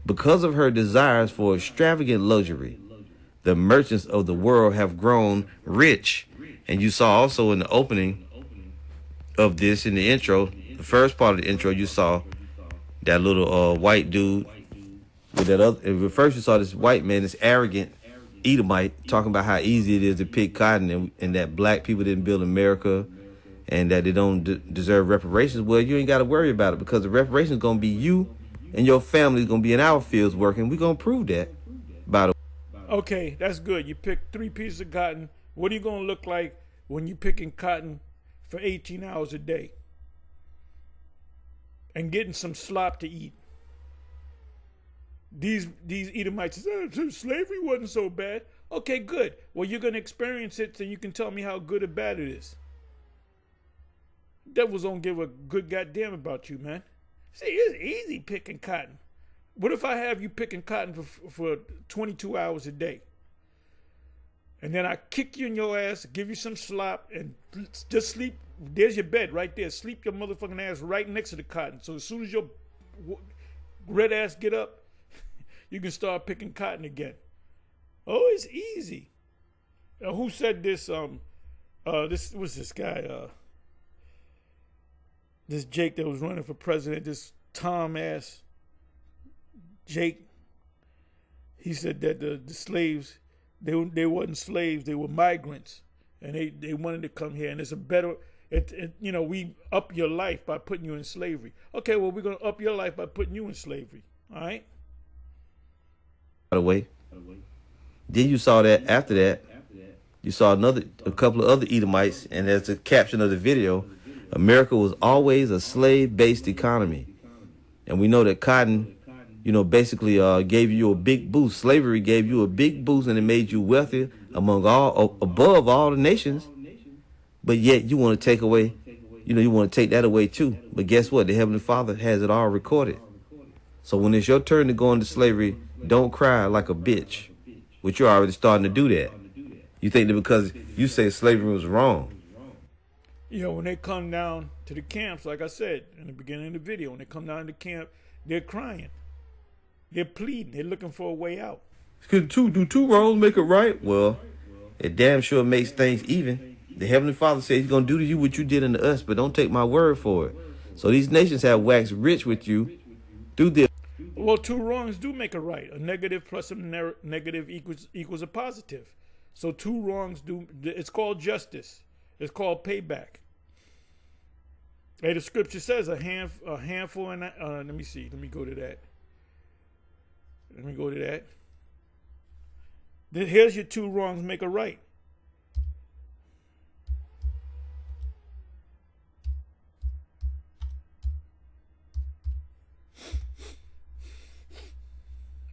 because of her desires for extravagant luxury. The merchants of the world have grown rich. And you saw also in the opening of this, in the intro, the first part of the intro, you saw that little white dude with that other. First, you saw this white man, this arrogant Edomite, talking about how easy it is to pick cotton and that black people didn't build America and that they don't deserve reparations. Well, you ain't got to worry about it, because the reparations going to be you and your family going to be in our fields working. We're going to prove that By the Okay, that's good. You picked 3 pieces of cotton. What are you going to look like when you're picking cotton for 18 hours a day and getting some slop to eat? These Edomites say, slavery wasn't so bad. Okay, good. Well, you're going to experience it so you can tell me how good or bad it is. Devils don't give a good goddamn about you, man. See, it's easy picking cotton. What if I have you picking cotton for 22 hours a day? And then I kick you in your ass, give you some slop, and just sleep. There's your bed right there. Sleep your motherfucking ass right next to the cotton. So as soon as your red ass get up, you can start picking cotton again. Oh, it's easy. Who said this? This was this guy. This Jake that was running for president. This Tom ass Jake. He said that the slaves, they wasn't slaves. They were migrants, and they wanted to come here. And it's a better. We up your life by putting you in slavery. Okay, well, we're gonna up your life by putting you in slavery. All right. way, then you saw that after that, you saw a couple of other Edomites, and as the caption of the video, America was always a slave-based economy, and we know that cotton, basically gave you a big boost. Slavery gave you a big boost, and it made you wealthy above all the nations. But yet you want to take away, you want to take that away too. But guess what? The Heavenly Father has it all recorded. So when it's your turn to go into slavery, don't cry like a bitch, which you're already starting to do that. You think that because you say slavery was wrong. When they come down to the camps, like I said in the beginning of the video, when they come down to the camp, they're crying. They're pleading. They're looking for a way out. Could do two wrongs make it right? Well, it damn sure makes things even. The Heavenly Father said he's going to do to you what you did unto us, but don't take my word for it. So these nations have waxed rich with you through this. Well, 2 wrongs do make a right. A negative plus a negative equals a positive. So 2 wrongs do. It's called justice. It's called payback. Hey, the scripture says a handful, and let me see. Let me go to that. Here's your 2 wrongs make a right.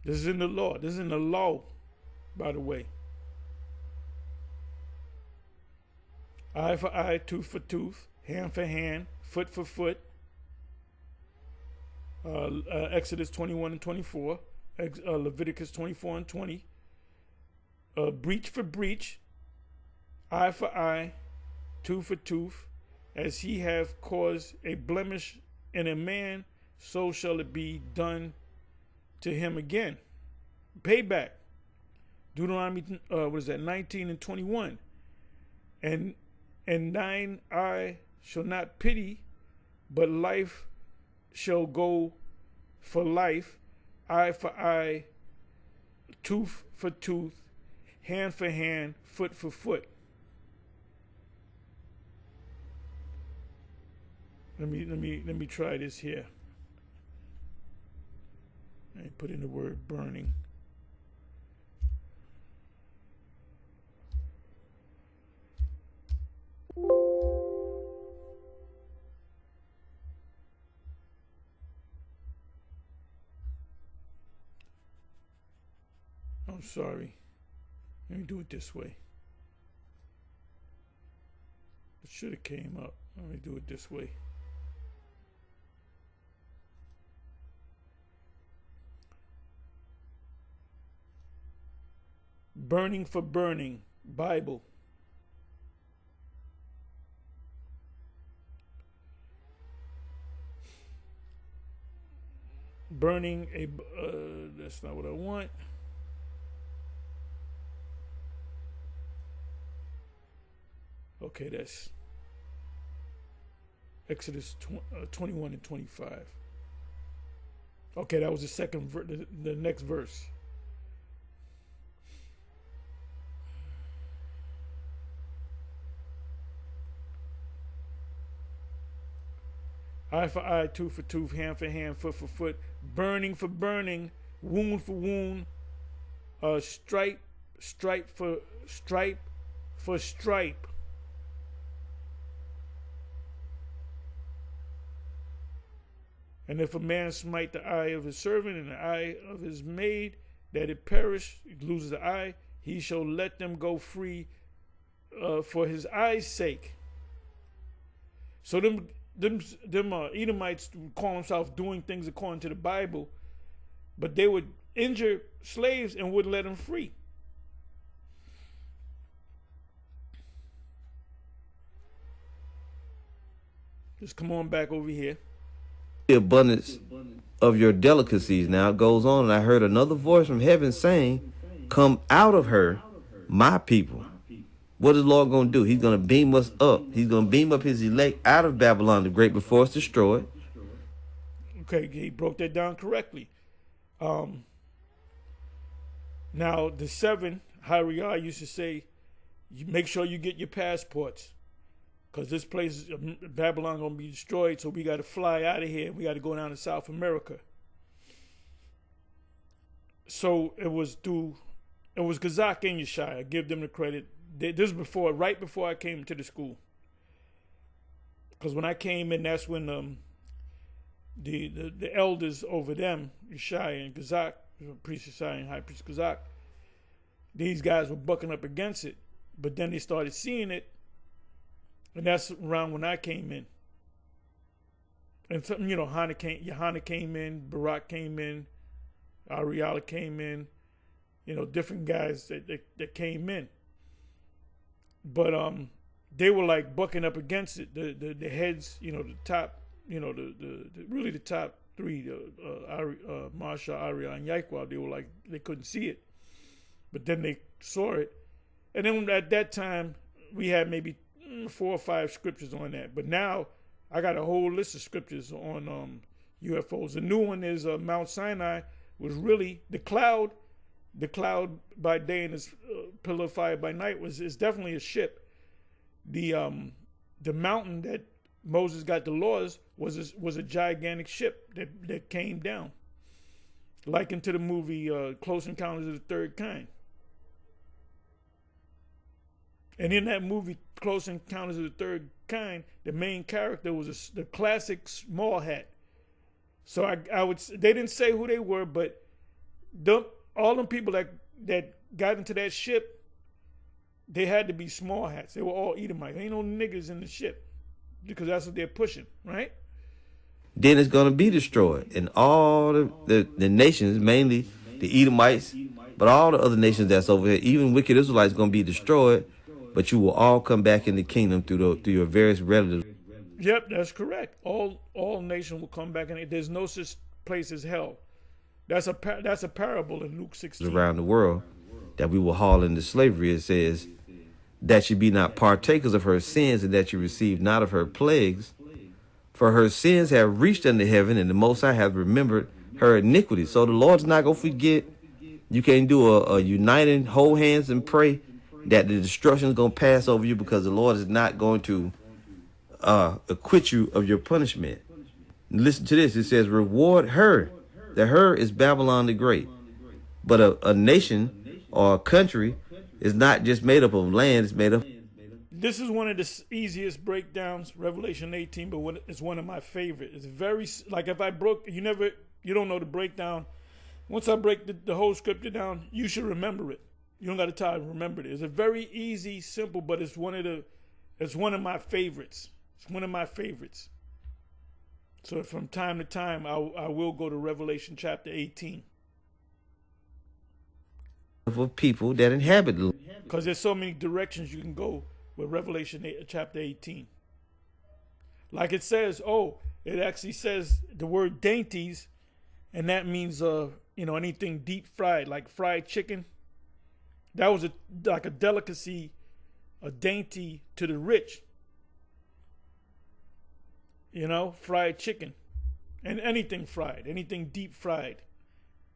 This is in the law. This is in the law, by the way. Eye for eye, tooth for tooth, hand for hand, foot for foot. Exodus 21 and 24. Leviticus 24 and 20. Breach for breach, eye for eye, tooth for tooth. As he hath caused a blemish in a man, so shall it be done to him again. Payback. Deuteronomy 19 and 21. And thine eye shall not pity, but life shall go for life, eye for eye, tooth for tooth, hand for hand, foot for foot. Let me try this here. I put in the word burning. I'm sorry. Let me do it this way. It should have came up. Let me do it this way. Burning for burning, Bible. Burning that's not what I want. Okay, that's Exodus 21 and 25. Okay, that was the second, the next verse. Eye for eye, tooth for tooth, hand for hand, foot for foot, burning for burning, wound for wound, stripe for stripe. And if a man smite the eye of his servant and the eye of his maid, that it perish, he loses the eye, he shall let them go free for his eye's sake. So them Edomites call themselves doing things according to the Bible, but they would injure slaves and wouldn't let them free. Just come on back over here. The abundance of your delicacies. Now it goes on, and I heard another voice from heaven saying, come out of her, my people. What is the Lord going to do? He's going to beam us up. He's going to beam up his elect out of Babylon the Great before it's destroyed. Okay, he broke that down correctly. Now, the 7, Hariah used to say, you make sure you get your passports, because this place, Babylon, going to be destroyed, so we got to fly out of here. We got to go down to South America. So it was Gazak and Yeshai. I give them the credit. This was right before I came to the school. Because when I came in, that's when the elders over them, Yeshai and Gazak, Priest Yeshai and High Priest Gazak, these guys were bucking up against it. But then they started seeing it, and that's around when I came in. And something, Yohana came in, Barak came in, Ariala came in, different guys that came in. But they were like bucking up against it. The heads, the top, really the top 3, Marsha, Aria, and Yaquab, they were like, they couldn't see it. But then they saw it. And then at that time, we had maybe 4 or 5 scriptures on that. But now I got a whole list of scriptures on UFOs. The new one is Mount Sinai was really the cloud by day and this pillar of fire by night is definitely a ship. The mountain that Moses got the laws was a gigantic ship that came down, likened to the movie Close Encounters of the Third Kind. And in that movie, Close Encounters of the Third Kind, the main character was the classic small hat. So they didn't say who they were, but all them people that got into that ship, they had to be small hats. They were all Edomites. Ain't no niggas in the ship, because that's what they're pushing, right? Then it's going to be destroyed. And all the nations, mainly the Edomites, but all the other nations that's over here, even wicked Israelites, going to be destroyed. But you will all come back in the kingdom through your various relatives. Yep, that's correct. All nations will come back in it. There's no such place as hell. That's a parable in Luke 16. Around the world that we will haul into slavery. It says that you be not partakers of her sins, and that you receive not of her plagues. For her sins have reached unto heaven, and the Most High hath remembered her iniquity. So the Lord's not going to forget. You can't do a united, hold hands and pray that the destruction is going to pass over you, because the Lord is not going to acquit you of your punishment. Listen to this. It says, reward her. The her is Babylon the Great. But a nation or a country is not just made up of land. It's made up. This is one of the easiest breakdowns, Revelation 18, but it's one of my favorite. It's very, like, if I broke, you don't know the breakdown. Once I break the whole scripture down, you should remember it. You don't got to try to remember it. It's a very easy, simple, but it's one of my favorites. It's one of my favorites. So from time to time, I will go to Revelation chapter 18. Of people that inhabit. Because there's so many directions you can go with Revelation chapter 18. Like it says, it actually says the word dainties, and that means anything deep fried, like fried chicken. That was like a delicacy, a dainty to the rich. Fried chicken. And anything fried, anything deep fried.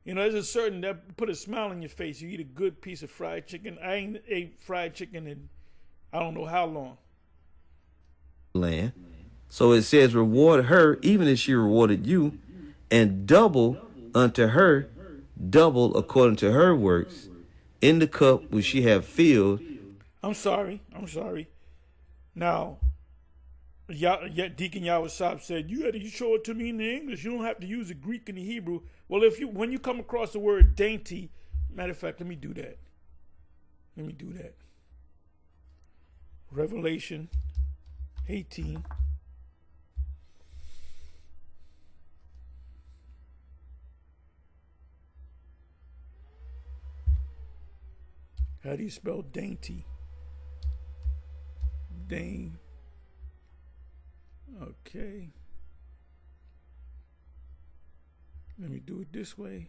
There's a certain that put a smile on your face. You eat a good piece of fried chicken. I ain't ate fried chicken in I don't know how long. Land. So it says, reward her, even as she rewarded you, and double unto her, double according to her works. in the cup which she had filled. I'm sorry. Now, Deacon Yawasab said, you had to show it to me in the English. You don't have to use the Greek and the Hebrew. Well, when you come across the word dainty, matter of fact, let me do that. Revelation 18. How do you spell dainty? Dane. Okay. Let me do it this way.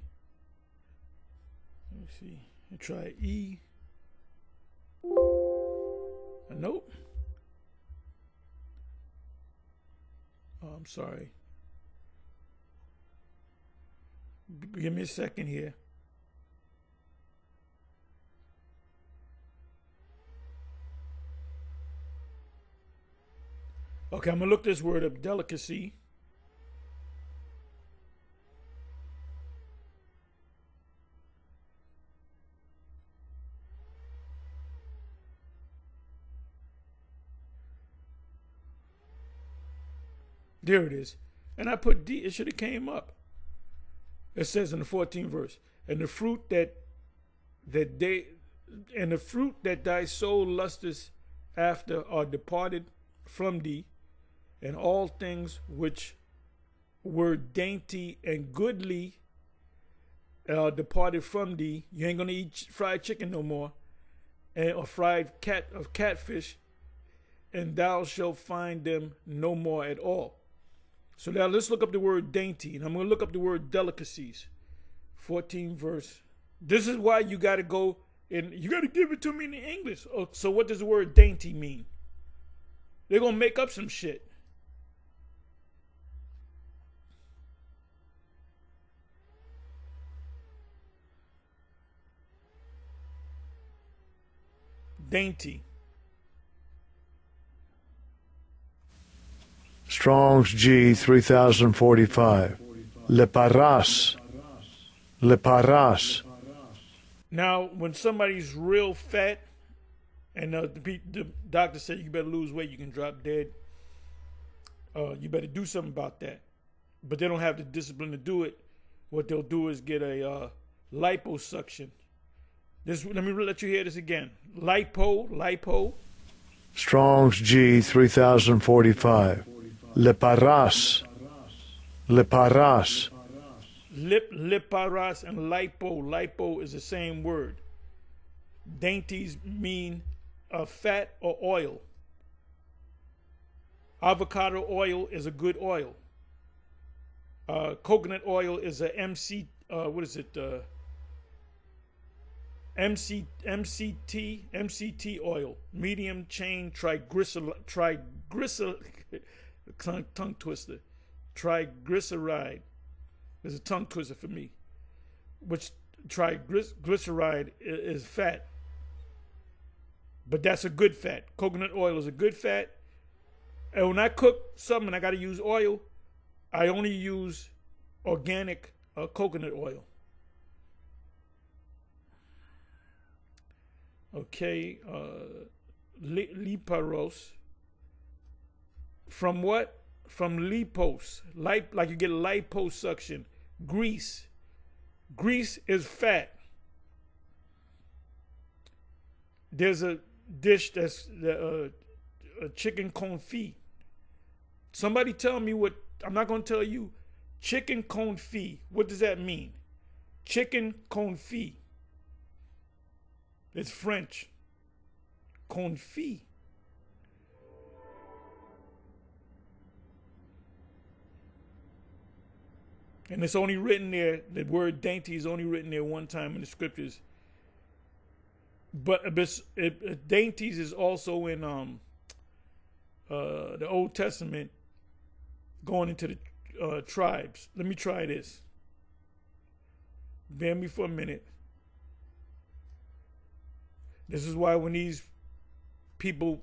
Let me see. And try E. Nope. Oh, I'm sorry. Give me a second here. Okay, I'm going to look this word up, delicacy. There it is. And I put D, it should have came up. It says in the 14th verse, and the fruit that thy soul lusteth after are departed from thee, and all things which were dainty and goodly departed from thee. You ain't gonna eat fried chicken no more, or fried catfish, and thou shalt find them no more at all. So now let's look up the word dainty, and I'm gonna look up the word delicacies. 14th verse. This is why you gotta go and you gotta give it to me in English. Oh, so what does the word dainty mean? They're gonna make up some shit. Dainty. Strong's G 3045. Leparas. Leparas. Now, when somebody's real fat, and the doctor said you better lose weight, you can drop dead. You better do something about that. But they don't have the discipline to do it. What they'll do is get a liposuction. Let me let you hear this again. Lipo. Strong's G 3045. Leparas. Leparas. Liparas and lipo. Lipo is the same word. Dainties mean fat or oil. Avocado oil is a good oil. Coconut oil is a MCT, oil, medium chain tongue twister. Triglyceride is a tongue twister for me. Which triglyceride is fat. But that's a good fat. Coconut oil is a good fat. And when I cook something and I got to use oil, I only use organic coconut oil. Okay, liparos. From what? From lipos. Like you get liposuction. Grease. Grease is fat. There's a dish that's a chicken confit. Somebody tell me what, I'm not going to tell you. Chicken confit. What does that mean? Chicken confit. It's French. Confit. And it's only written there, the word dainty is only written there one time in the scriptures. But dainties is also in the Old Testament, going into the tribes. Let me try this. Bear me for a minute. This is why when these people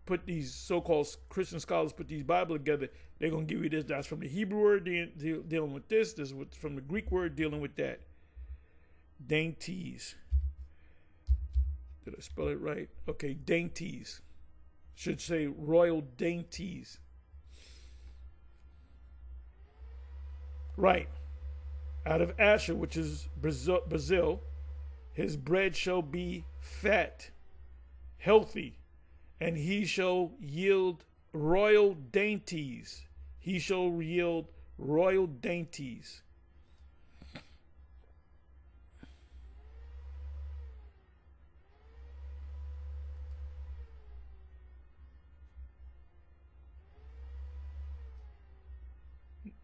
put these so-called Christian scholars put these Bible together, they're going to give you this. That's from the Hebrew word dealing with this. This is from the Greek word dealing with that. Dainties. Did I spell it right? Okay, dainties. Should say royal dainties. Right. Out of Asher, which is Brazil, his bread shall be fat, healthy, and he shall yield royal dainties. He shall yield royal dainties.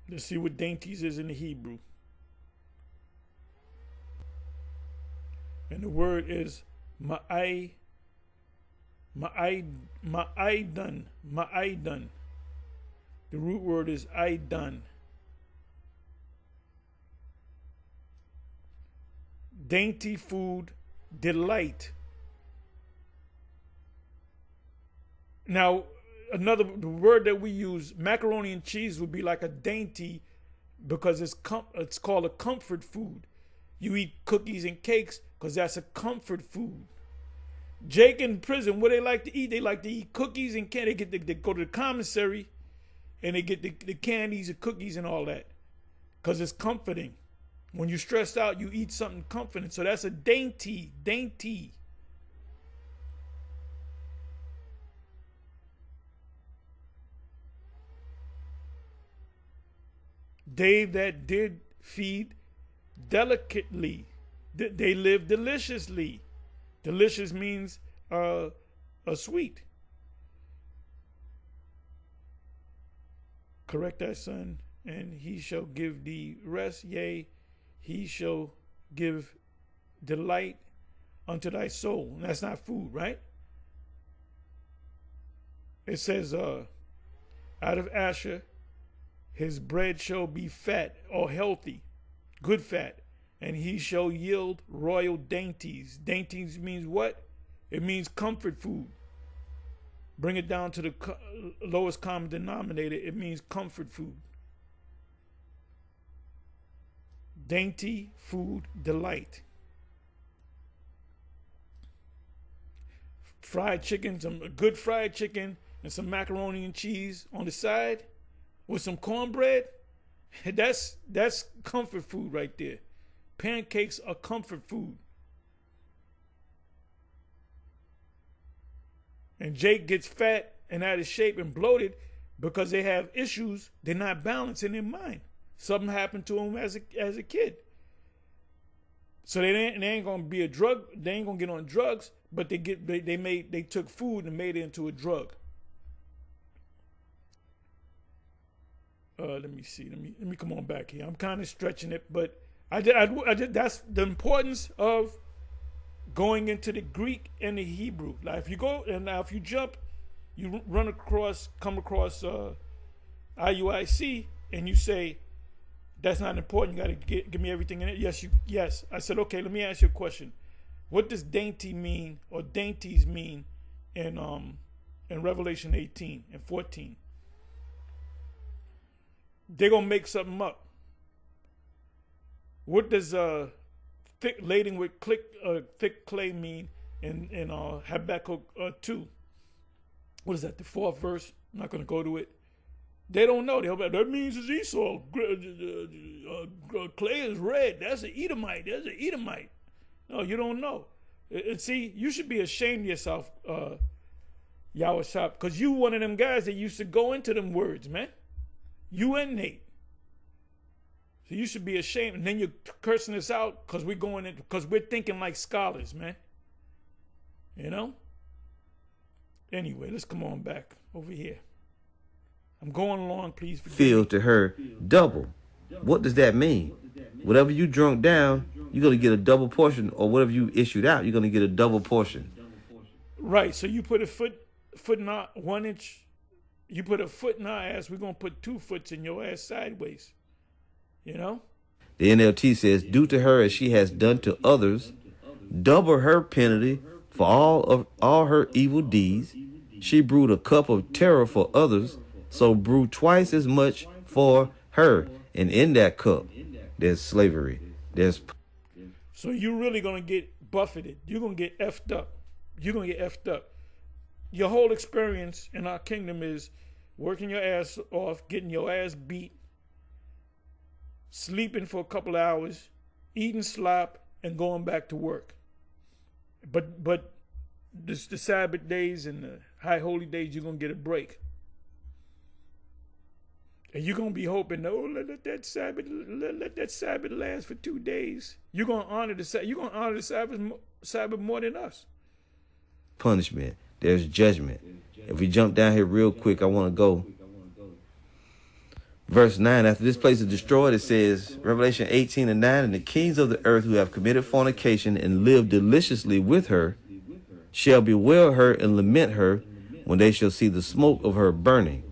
Let's see what dainties is in the Hebrew. And the word is ma'aidan. The root word is aidan. Dainty food, delight. Now, the word that we use, macaroni and cheese, would be like a dainty because it's called a comfort food. You eat cookies and cakes because that's a comfort food. Jake in prison, what they like to eat? They like to eat cookies and candy. They go to the commissary and they get the candies and cookies and all that because it's comforting. When you're stressed out, you eat something comforting. So that's a dainty. They that did feed delicately, they live deliciously. Delicious means a sweet. Correct thy son, and he shall give thee rest. Yea, he shall give delight unto thy soul. And that's not food, right? It says, out of Asher, his bread shall be fat or healthy, good fat, and he shall yield royal dainties. Dainties means what? It means comfort food. Bring it down to the lowest common denominator. It means comfort food. Dainty food, delight. Fried chicken, some good fried chicken, and some macaroni and cheese on the side with some cornbread. That's comfort food right there. Pancakes are comfort food. And Jake gets fat and out of shape and bloated because they have issues. They're not balanced in their mind. Something happened to him as a kid. So they ain't gonna be a drug. They ain't gonna get on drugs. But they took food and made it into a drug. Let me see. Let me come on back here. I'm kind of stretching it, but I did. That's the importance of going into the Greek and the Hebrew. Like if you go and now if you jump, you come across IUIC, and you say that's not important. You got to give me everything in it. Yes. I said okay. Let me ask you a question. What does dainty mean or dainties mean in Revelation 18 and 14? They're gonna make something up. What does thick laden with thick clay mean in Habakkuk 2? What is that? The 4th verse. I'm not gonna go to it. They don't know. That means it's Esau. Clay is red. That's an Edomite. That's an Edomite. No, you don't know. See, you should be ashamed of yourself, Yawashop, because you one of them guys that used to go into them words, man. You and Nate. So you should be ashamed. And then you're cursing us out because we're thinking like scholars, man. You know? Anyway, let's come on back over here. I'm going along, please. Feel to her double. What does that mean? Whatever you drunk down, you're going to get a double portion, or whatever you issued out, you're going to get a double portion. Right. So you put a foot not 1 inch. You put a foot in our ass, we're going to put 2 foots in your ass sideways. You know? The NLT says, do to her as she has done to others, double her penalty for all her evil deeds. She brewed a cup of terror for others, so brew twice as much for her. And in that cup, there's slavery. So you're really going to get buffeted. You're going to get effed up. you're gonna get effed up. Your whole experience in our kingdom is working your ass off, getting your ass beat, sleeping for a couple of hours, eating slop, and going back to work. But the Sabbath days and the high holy days, you're gonna get a break. And you're gonna be hoping, oh, let that Sabbath last for 2 days. You're gonna honor the Sabbath more than us. Punishment. There's judgment. If we jump down here real quick, I want to go. Verse 9, after this place is destroyed, it says, Revelation 18:9, and the kings of the earth who have committed fornication and lived deliciously with her shall bewail her and lament her when they shall see the smoke of her burning.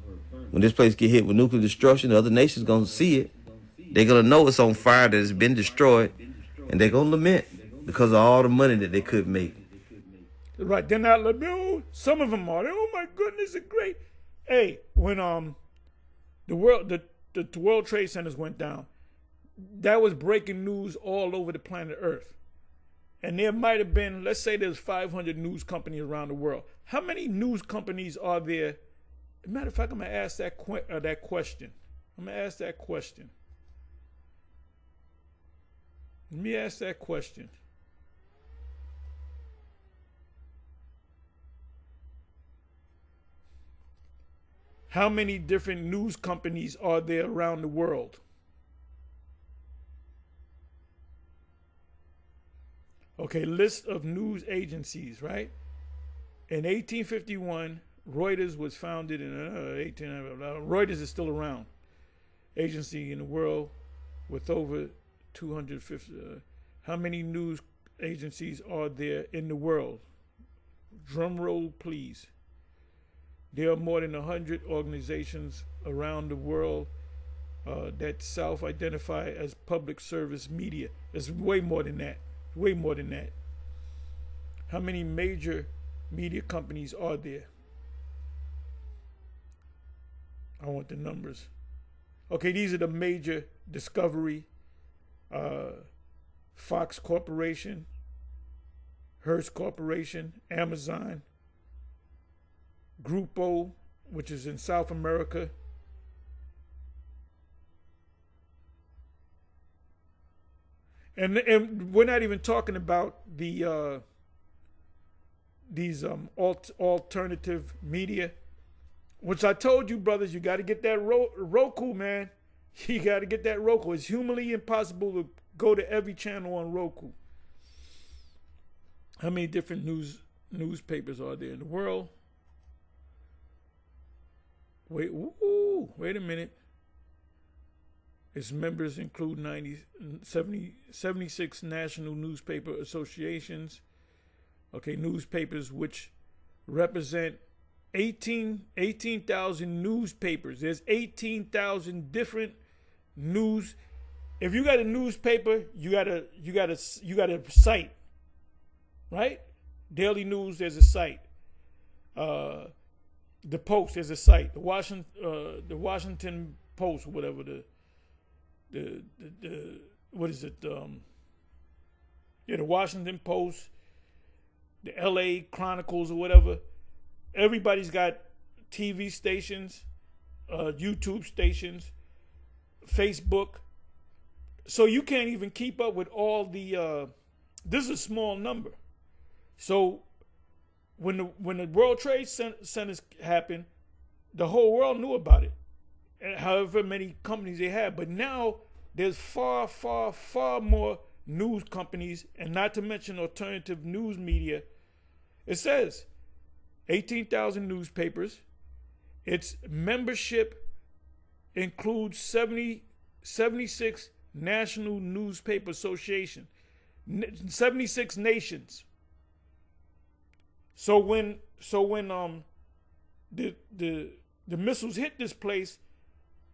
When this place get hit with nuclear destruction, the other nations going to see it. They're going to know it's on fire, that it's been destroyed, and they're going to lament because of all the money that they could make. Right, they're not like, oh, some of them are. Oh my goodness, it's great. Hey, when the World Trade Centers went down, that was breaking news all over the planet Earth. And there might have been, let's say there's 500 news companies around the world. How many news companies are there? As a matter of fact, I'm going to ask that question. I'm going to ask that question. Let me ask that question. How many different news companies are there around the world? Okay, list of news agencies, right? In 1851, Reuters was founded in Reuters is still around. Agency in the world with over 250. How many news agencies are there in the world? Drum roll, please. There are more than 100 organizations around the world that self-identify as public service media. There's way more than that. Way more than that. How many major media companies are there? I want the numbers. Okay, these are the major: Discovery, Fox Corporation, Hearst Corporation, Amazon, Grupo, which is in South America, and we're not even talking about the these alternative media, which I told you, brothers, you got to get that Roku, man. You got to get that Roku. It's humanly impossible to go to every channel on Roku. How many different newspapers are there in the world? Wait a minute. Its members include 76 national newspaper associations. Okay, newspapers which represent 18,000 newspapers. There's 18,000 different news. If you got a newspaper, you got a site, right? Daily News, there's a site. The Post, there's a site. The Washington Post, whatever the what is it? The Washington Post, the L.A. Chronicles, or whatever. Everybody's got TV stations, YouTube stations, Facebook. So you can't even keep up with all the. This is a small number. So when the World Trade Centers happened, the whole world knew about it. And however many companies they had, but now there's far, far, far more news companies, and not to mention alternative news media. It says 18,000 newspapers. Its membership includes 76 national newspaper association, 76 nations. So when the missiles hit this place,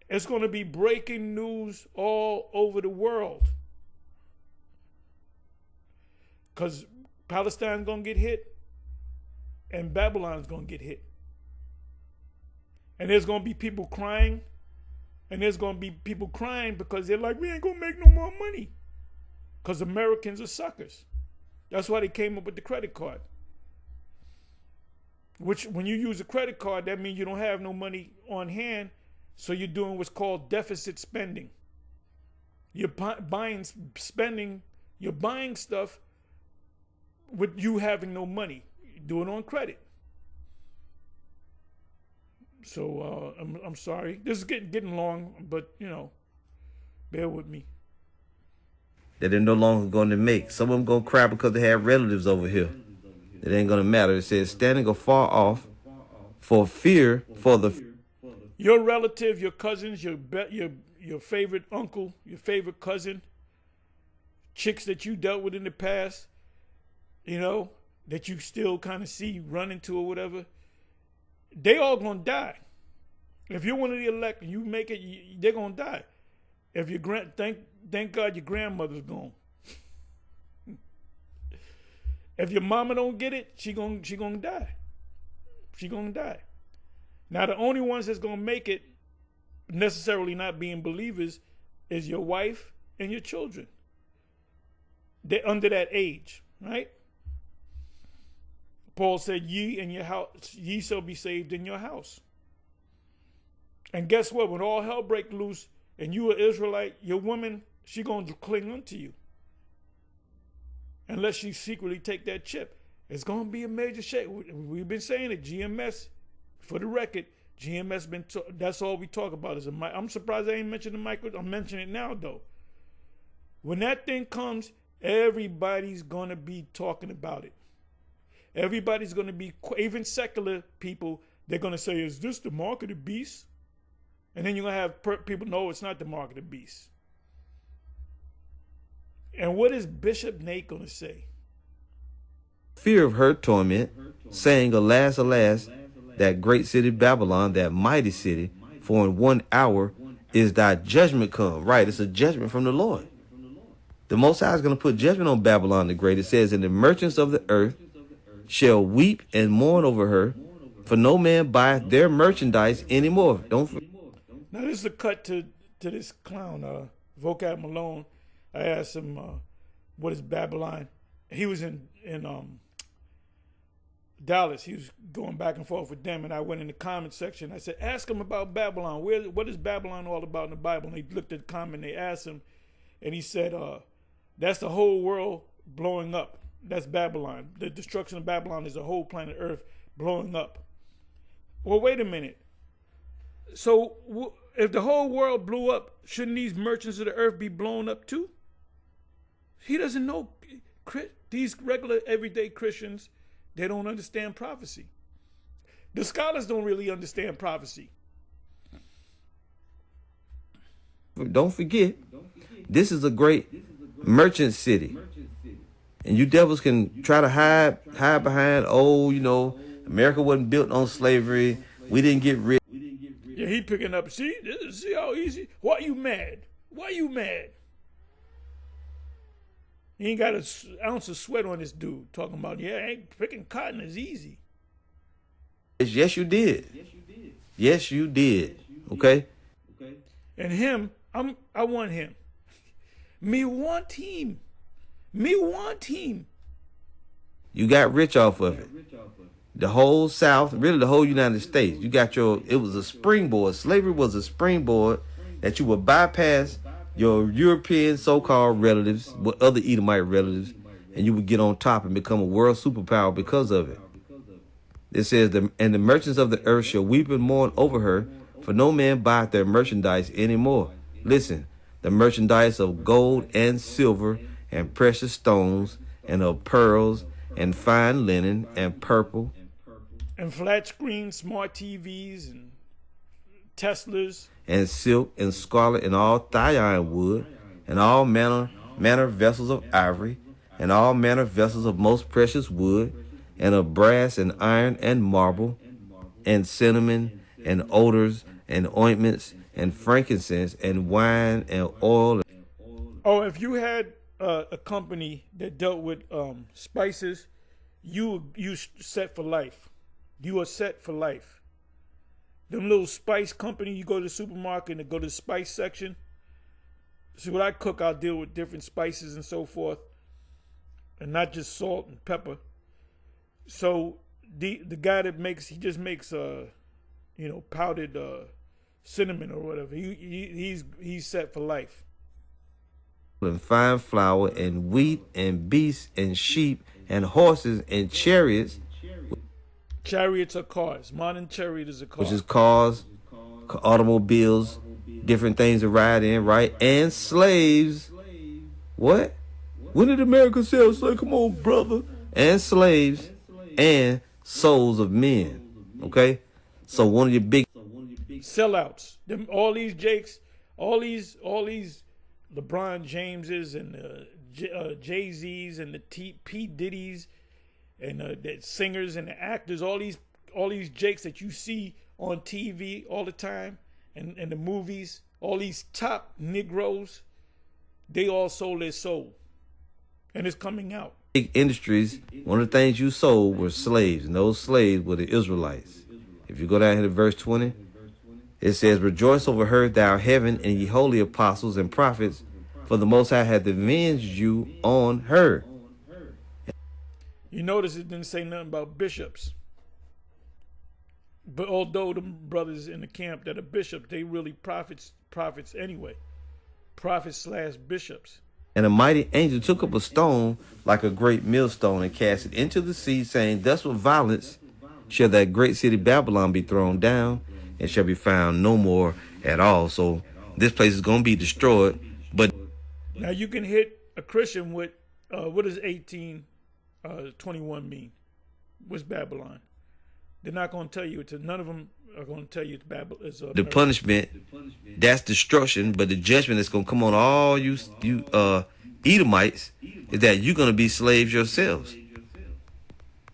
it's going to be breaking news all over the world. Because Palestine's going to get hit and Babylon's going to get hit. And there's going to be people crying. And there's going to be people crying because they're like, we ain't going to make no more money. Because Americans are suckers. That's why they came up with the credit card. which when you use a credit card, that means you don't have no money on hand. So you're doing what's called deficit spending. You're buying stuff with you having no money. You do it on credit. So I'm sorry. This is getting long, but bear with me. That they're no longer going to make. Some of them going to cry because they have relatives over here. It ain't going to matter. It says standing afar off for fear for your relative, your cousins, your favorite uncle, your favorite cousin, chicks that you dealt with in the past, that you still kind of see run into or whatever. They all gonna die. If you're one of the elect and you make it, they're gonna die. If your thank God your grandmother's gone. If your mama don't get it, she gonna die. She gonna die. Now the only ones that's gonna make it, necessarily not being believers, is your wife and your children. They're under that age, right? Paul said, ye shall be saved in your house. And guess what? When all hell break loose and you are Israelite, your woman, she going to cling unto you. Unless she secretly take that chip. It's going to be a major shake. We've been saying it. GMS, for the record, GMS that's all we talk about. I'm surprised I ain't mentioned the micro. I'm mentioning it now, though. When that thing comes, everybody's going to be talking about it. Everybody's going to be, even secular people, they're going to say, is this the mark of the beast? And then you're going to have people, no, it's not the mark of the beast. And what is Bishop Nate going to say? Fear of her torment, saying, alas, alas, that great city Babylon, that mighty city, for in 1 hour is thy judgment come. Right, it's a judgment from the Lord. The Most High is going to put judgment on Babylon the Great. It says, and the merchants of the earth shall weep and mourn over her, for no man buyeth their merchandise anymore. Now this is a cut to this clown, Vocab Malone. I asked him, what is Babylon? He was in Dallas. He was going back and forth with them, and I went in the comment section. I said, ask him about Babylon. What is Babylon all about in the Bible? And they looked at the comment, they asked him, and he said, that's the whole world blowing up. That's Babylon. The destruction of Babylon is the whole planet Earth blowing up. Well, wait a minute. So if the whole world blew up, shouldn't these merchants of the earth be blown up too? He doesn't know. These regular everyday Christians, they don't understand prophecy. The scholars don't really understand prophecy. Don't forget, this is a great merchant city. And you devils can try to hide behind, America wasn't built on slavery. We didn't get rich. Yeah, he picking up. See how easy? Why you mad? Why you mad? He ain't got an ounce of sweat on this dude talking about, picking cotton is easy. Yes, you did. Yes, you did. Okay? And him, I want him. Me want him. Me want him. You got rich off of it. The whole South, really the whole United States. You got it was a springboard. Slavery was a springboard that you would bypass your European so-called relatives, with other Edomite relatives, and you would get on top and become a world superpower because of it. It says, and the merchants of the earth shall weep and mourn over her, for no man buyeth their merchandise anymore. Listen, the merchandise of gold and silver and precious stones and of pearls and fine linen and purple. And flat screen, smart TVs and Teslas. And silk and scarlet and all thine wood and all manner vessels of ivory and all manner vessels of most precious wood and of brass and iron and marble and cinnamon and odors and ointments and frankincense and wine and oil. Oh, if you had a company that dealt with spices, you set for life. You are set for life. Them little spice company, you go to the supermarket and go to the spice section. See, when I cook, I'll deal with different spices and so forth, and not just salt and pepper. So the guy that he just makes powdered cinnamon or whatever. He's set for life. And fine flour and wheat and beasts and sheep and horses and chariots. Chariots are cars. Modern chariot is a car. Which is cars, automobiles, different things to ride in, right? And slaves. What? When did America sell slaves? Come on, brother. And slaves and souls of men. Okay? So one of your big sellouts. All these Jakes, all these LeBron Jameses and Jay-Z's and the P. Diddy's and the singers and the actors, all these Jakes that you see on TV all the time and the movies, all these top Negroes, they all sold their soul. And it's coming out. Big industries, one of the things you sold were slaves, and those slaves were the Israelites. If you go down here to verse 20, it says, rejoice over her, thou heaven, and ye holy apostles and prophets, for the Most High hath avenged you on her. You notice it didn't say nothing about bishops. But although the brothers in the camp that are bishops, they really prophets anyway. Prophets/bishops. And a mighty angel took up a stone like a great millstone and cast it into the sea, saying, thus with violence shall that great city Babylon be thrown down, and shall be found no more at all. So this place is going to be destroyed. But now you can hit a Christian with what does 1821 mean? What's Babylon? They're not going to tell you. None of them are going to tell you it's Babylon. The punishment, that's destruction. But the judgment that's going to come on all you Edomites is that you're going to be slaves yourselves.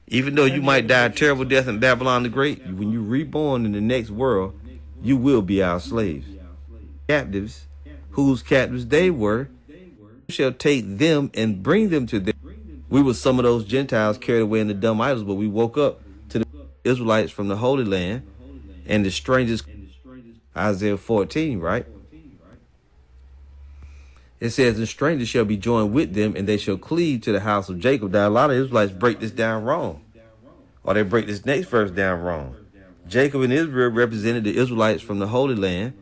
Even though you might die a terrible death in Babylon the Great, when you reborn in the next world, you will be our slaves. Captives, whose captives they were, shall take them and bring them to them. We were some of those Gentiles carried away in the dumb idols, but we woke up to the Israelites from the Holy Land and the strangers. Isaiah 14, right? It says, the strangers shall be joined with them, and they shall cleave to the house of Jacob. Now, a lot of Israelites break this down wrong, or they break this next verse down wrong. Jacob and Israel represented the Israelites from the Holy Land,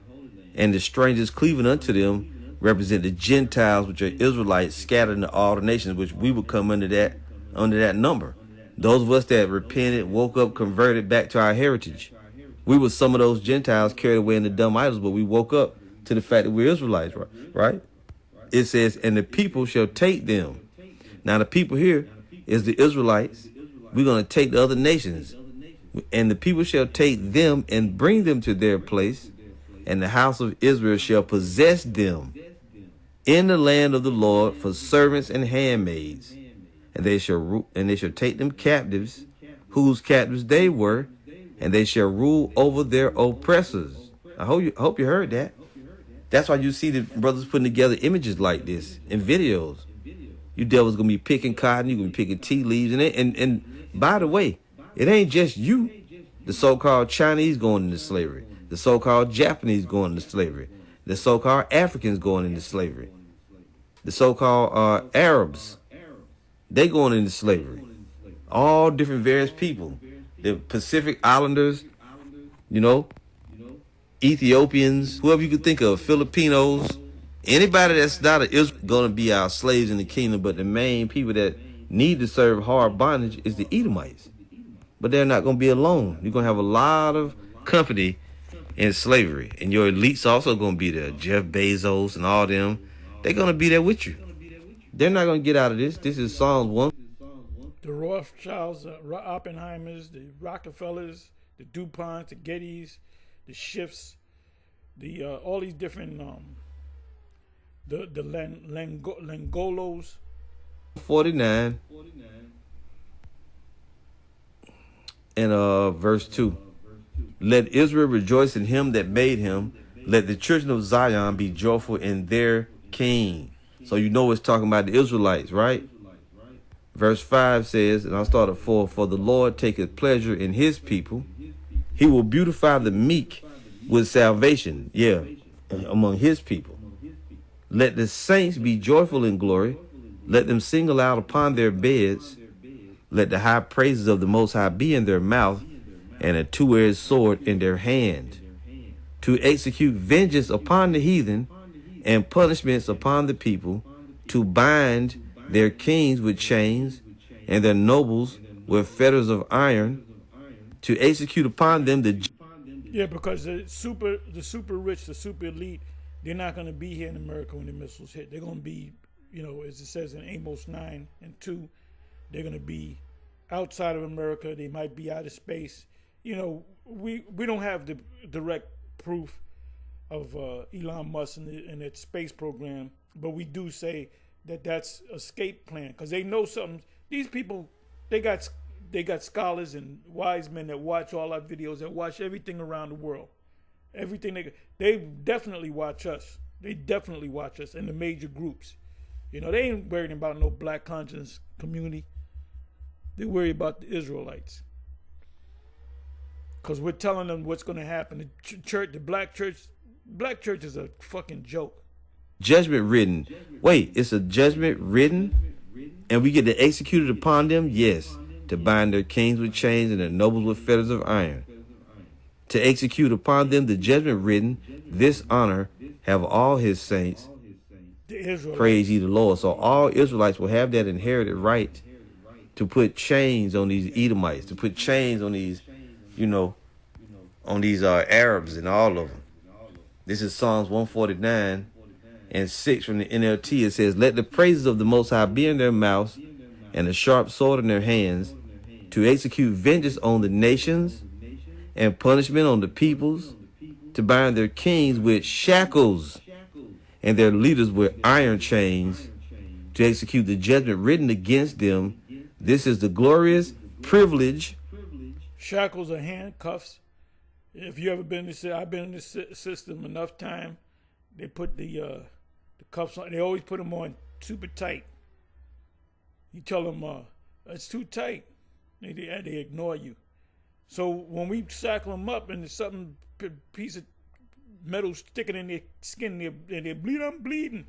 and the strangers cleaving unto them represent the Gentiles, which are Israelites scattered into all the nations, which we would come under that number. Those of us that repented, woke up, converted back to our heritage. We were some of those Gentiles carried away in the dumb idols, but we woke up to the fact that we're Israelites, right? It says, and the people shall take them. Now, the people here is the Israelites. We're going to take the other nations. And the people shall take them and bring them to their place. And the house of Israel shall possess them in the land of the Lord for servants and handmaids. And they shall take them captives, whose captives they were, and they shall rule over their oppressors. I hope you heard that. That's why you see the brothers putting together images like this in videos. You devils gonna be picking cotton, you gonna be picking tea leaves, and by the way, it ain't just you. The so-called Chinese going into slavery, the so-called Japanese going into slavery, the so-called Africans going into slavery, the so-called Arabs, they going into slavery. All different various people. The Pacific Islanders, Ethiopians, whoever you could think of, Filipinos, anybody that's not is going to be our slaves in the kingdom. But the main people that need to serve hard bondage is the Edomites. But they're not going to be alone. You're going to have a lot of company in slavery. And your elites also going to be there. Jeff Bezos and all them. They're going to be there with you. They're not going to get out of this. This is Psalms 1. The Rothschilds, Oppenheimers, the Rockefellers, the DuPonts, the Gettys, the Schiffs, all these different the Langolos. 49 and verse 2. Let Israel rejoice in him that made him. Let the children of Zion be joyful in their king. So it's talking about the Israelites, right? Verse 5 says, and I'll start at 4, for the Lord taketh pleasure in his people. He will beautify the meek with salvation, among his people. Let the saints be joyful in glory. Let them sing aloud upon their beds. Let the high praises of the Most High be in their mouth, and a two-edged sword in their hand, to execute vengeance upon the heathen, and punishments upon the people, to bind their kings with chains, and their nobles with fetters of iron, to execute upon them the... Yeah, because the super rich, the super elite, they're not going to be here in America when the missiles hit. They're going to be, as it says in Amos 9:2, they're going to be outside of America. They might be out of space. We don't have the direct proof of Elon Musk and its space program, but we do say that that's escape plan, because they know something. These people, they got scholars and wise men that watch all our videos, that watch everything around the world. Everything they definitely watch us. They definitely watch us in the major groups. They ain't worried about no black conscience community. They worry about the Israelites, because we're telling them what's going to happen. The black church is a fucking joke. Judgment written. Wait, it's a judgment written, and we get to execute it upon them? Yes, to bind their kings with chains and their nobles with fetters of iron, to execute upon them the judgment written. This honor have all his saints. Praise ye the Lord. So all Israelites will have that inherited right to put chains on these Edomites, to put chains on these, on these Arabs and all of them. This is Psalms 149:6 from the NLT. It says, let the praises of the Most High be in their mouths, and a sharp sword in their hands, to execute vengeance on the nations and punishment on the peoples, to bind their kings with shackles and their leaders with iron chains, to execute the judgment written against them. This is the glorious privilege. Shackles are handcuffs. If you ever been I've been in this system enough time. They put the cuffs on. They always put them on super tight. You tell them it's too tight, they ignore you. So when we shackle them up and there's something piece of metal sticking in their skin, and they bleed, I'm bleeding.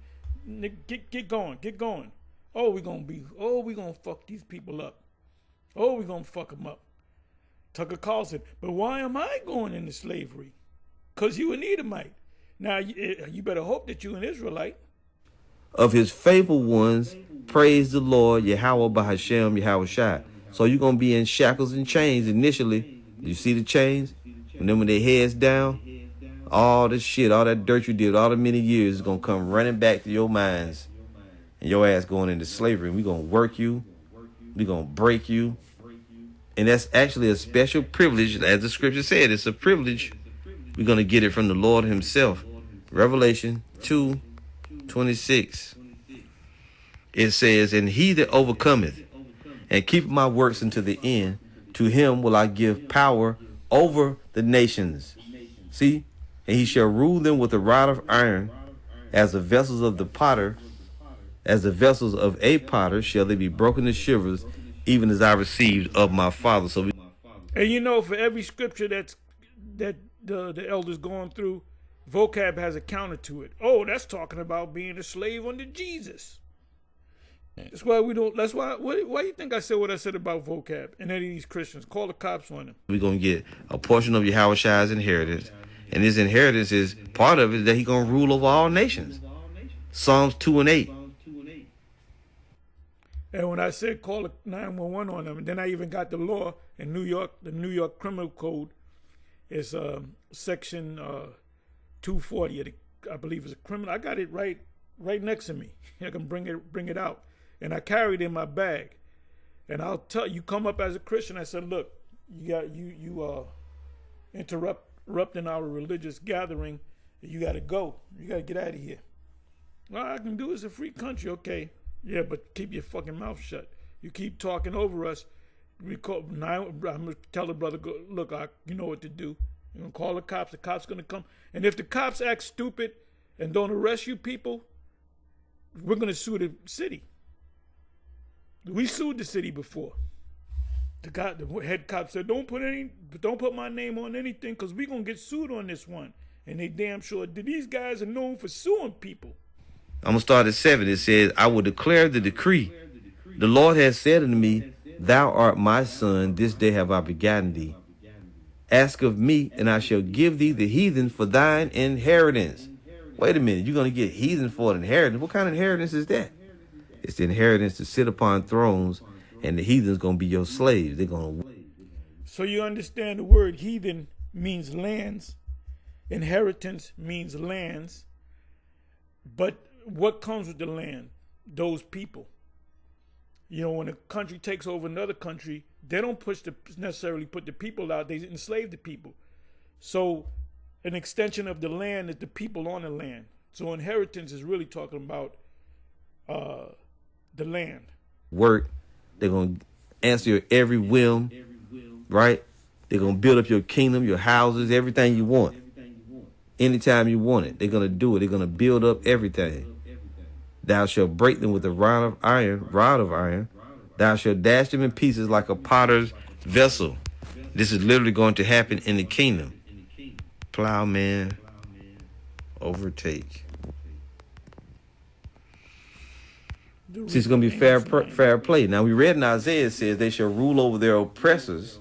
Get going. Oh, we gonna fuck these people up. Oh, we gonna fuck them up. Tucker Carlson, but why am I going into slavery? Because you an Edomite. Now, you better hope that you an Israelite. Of his faithful ones, praise the Lord, Yahweh Bahashem, Yahweh Shai. So you're going to be in shackles and chains initially. You see the chains? And then when their heads down, all the shit, all that dirt you did, all the many years is going to come running back to your minds. And your ass going into slavery. And we're going to work you. We're going to break you. And that's actually a special privilege. As the scripture said, it's a privilege. We're going to get it from the Lord himself. Revelation 2:26. It says, and he that overcometh and keepeth my works unto the end, to him will I give power over the nations. See? And he shall rule them with a rod of iron, as the vessels of the potter, as the vessels of a potter shall they be broken to shivers, even as I received of my Father. So, and for every scripture that the elders going through, vocab has a counter to it. Oh, that's talking about being a slave under Jesus. That's why we don't. That's why. Why do you think I said what I said about vocab and any of these Christians? Call the cops on them. We're gonna get a portion of Yahweh Shai's inheritance, and his inheritance is part of it that he's gonna rule over all nations. Psalms 2:8. And when I said call the 911 on them, and then I even got the law in New York, the New York Criminal Code is section 240. I believe is a criminal. I got it right next to me. I can bring it out, and I carry it in my bag. And I'll tell you, come up as a Christian. I said, look, you interrupting our religious gathering. You got to go. You got to get out of here. All I can do is a free country, okay? Yeah, but keep your fucking mouth shut. You keep talking over us. I'm gonna tell the brother, look, you know what to do. You're gonna call the cops. The cops gonna come, and if the cops act stupid and don't arrest you people, we're gonna sue the city. We sued the city before. The head cop said, don't put my name on anything, because we're gonna get sued on this one. And they damn sure did. These guys are known for suing people. I'm going to start at 7. It says, I will declare the decree. The Lord has said unto me, Thou art my son, this day have I begotten thee. Ask of me, and I shall give thee the heathen for thine inheritance. Wait a minute, you're going to get heathen for an inheritance? What kind of inheritance is that? It's the inheritance to sit upon thrones, and the heathen's going to be your slaves. They're going to. So you understand the word heathen means lands. Inheritance means lands. But what comes with the land? Those people. You know, when a country takes over another country, they don't necessarily put the people out. They enslave the people. So an extension of the land is the people on the land. So inheritance is really talking about the land. Work. They're going to answer your every whim, right? They're going to build up your kingdom, your houses, everything you want. Anytime you want it, they're going to do it. They're going to build up everything. Thou shalt break them with a rod of iron. Thou shalt dash them in pieces like a potter's vessel. This is literally going to happen in the kingdom. Plowman overtake. See, it's going to be fair play. Now, we read in Isaiah, it says they shall rule over their oppressors,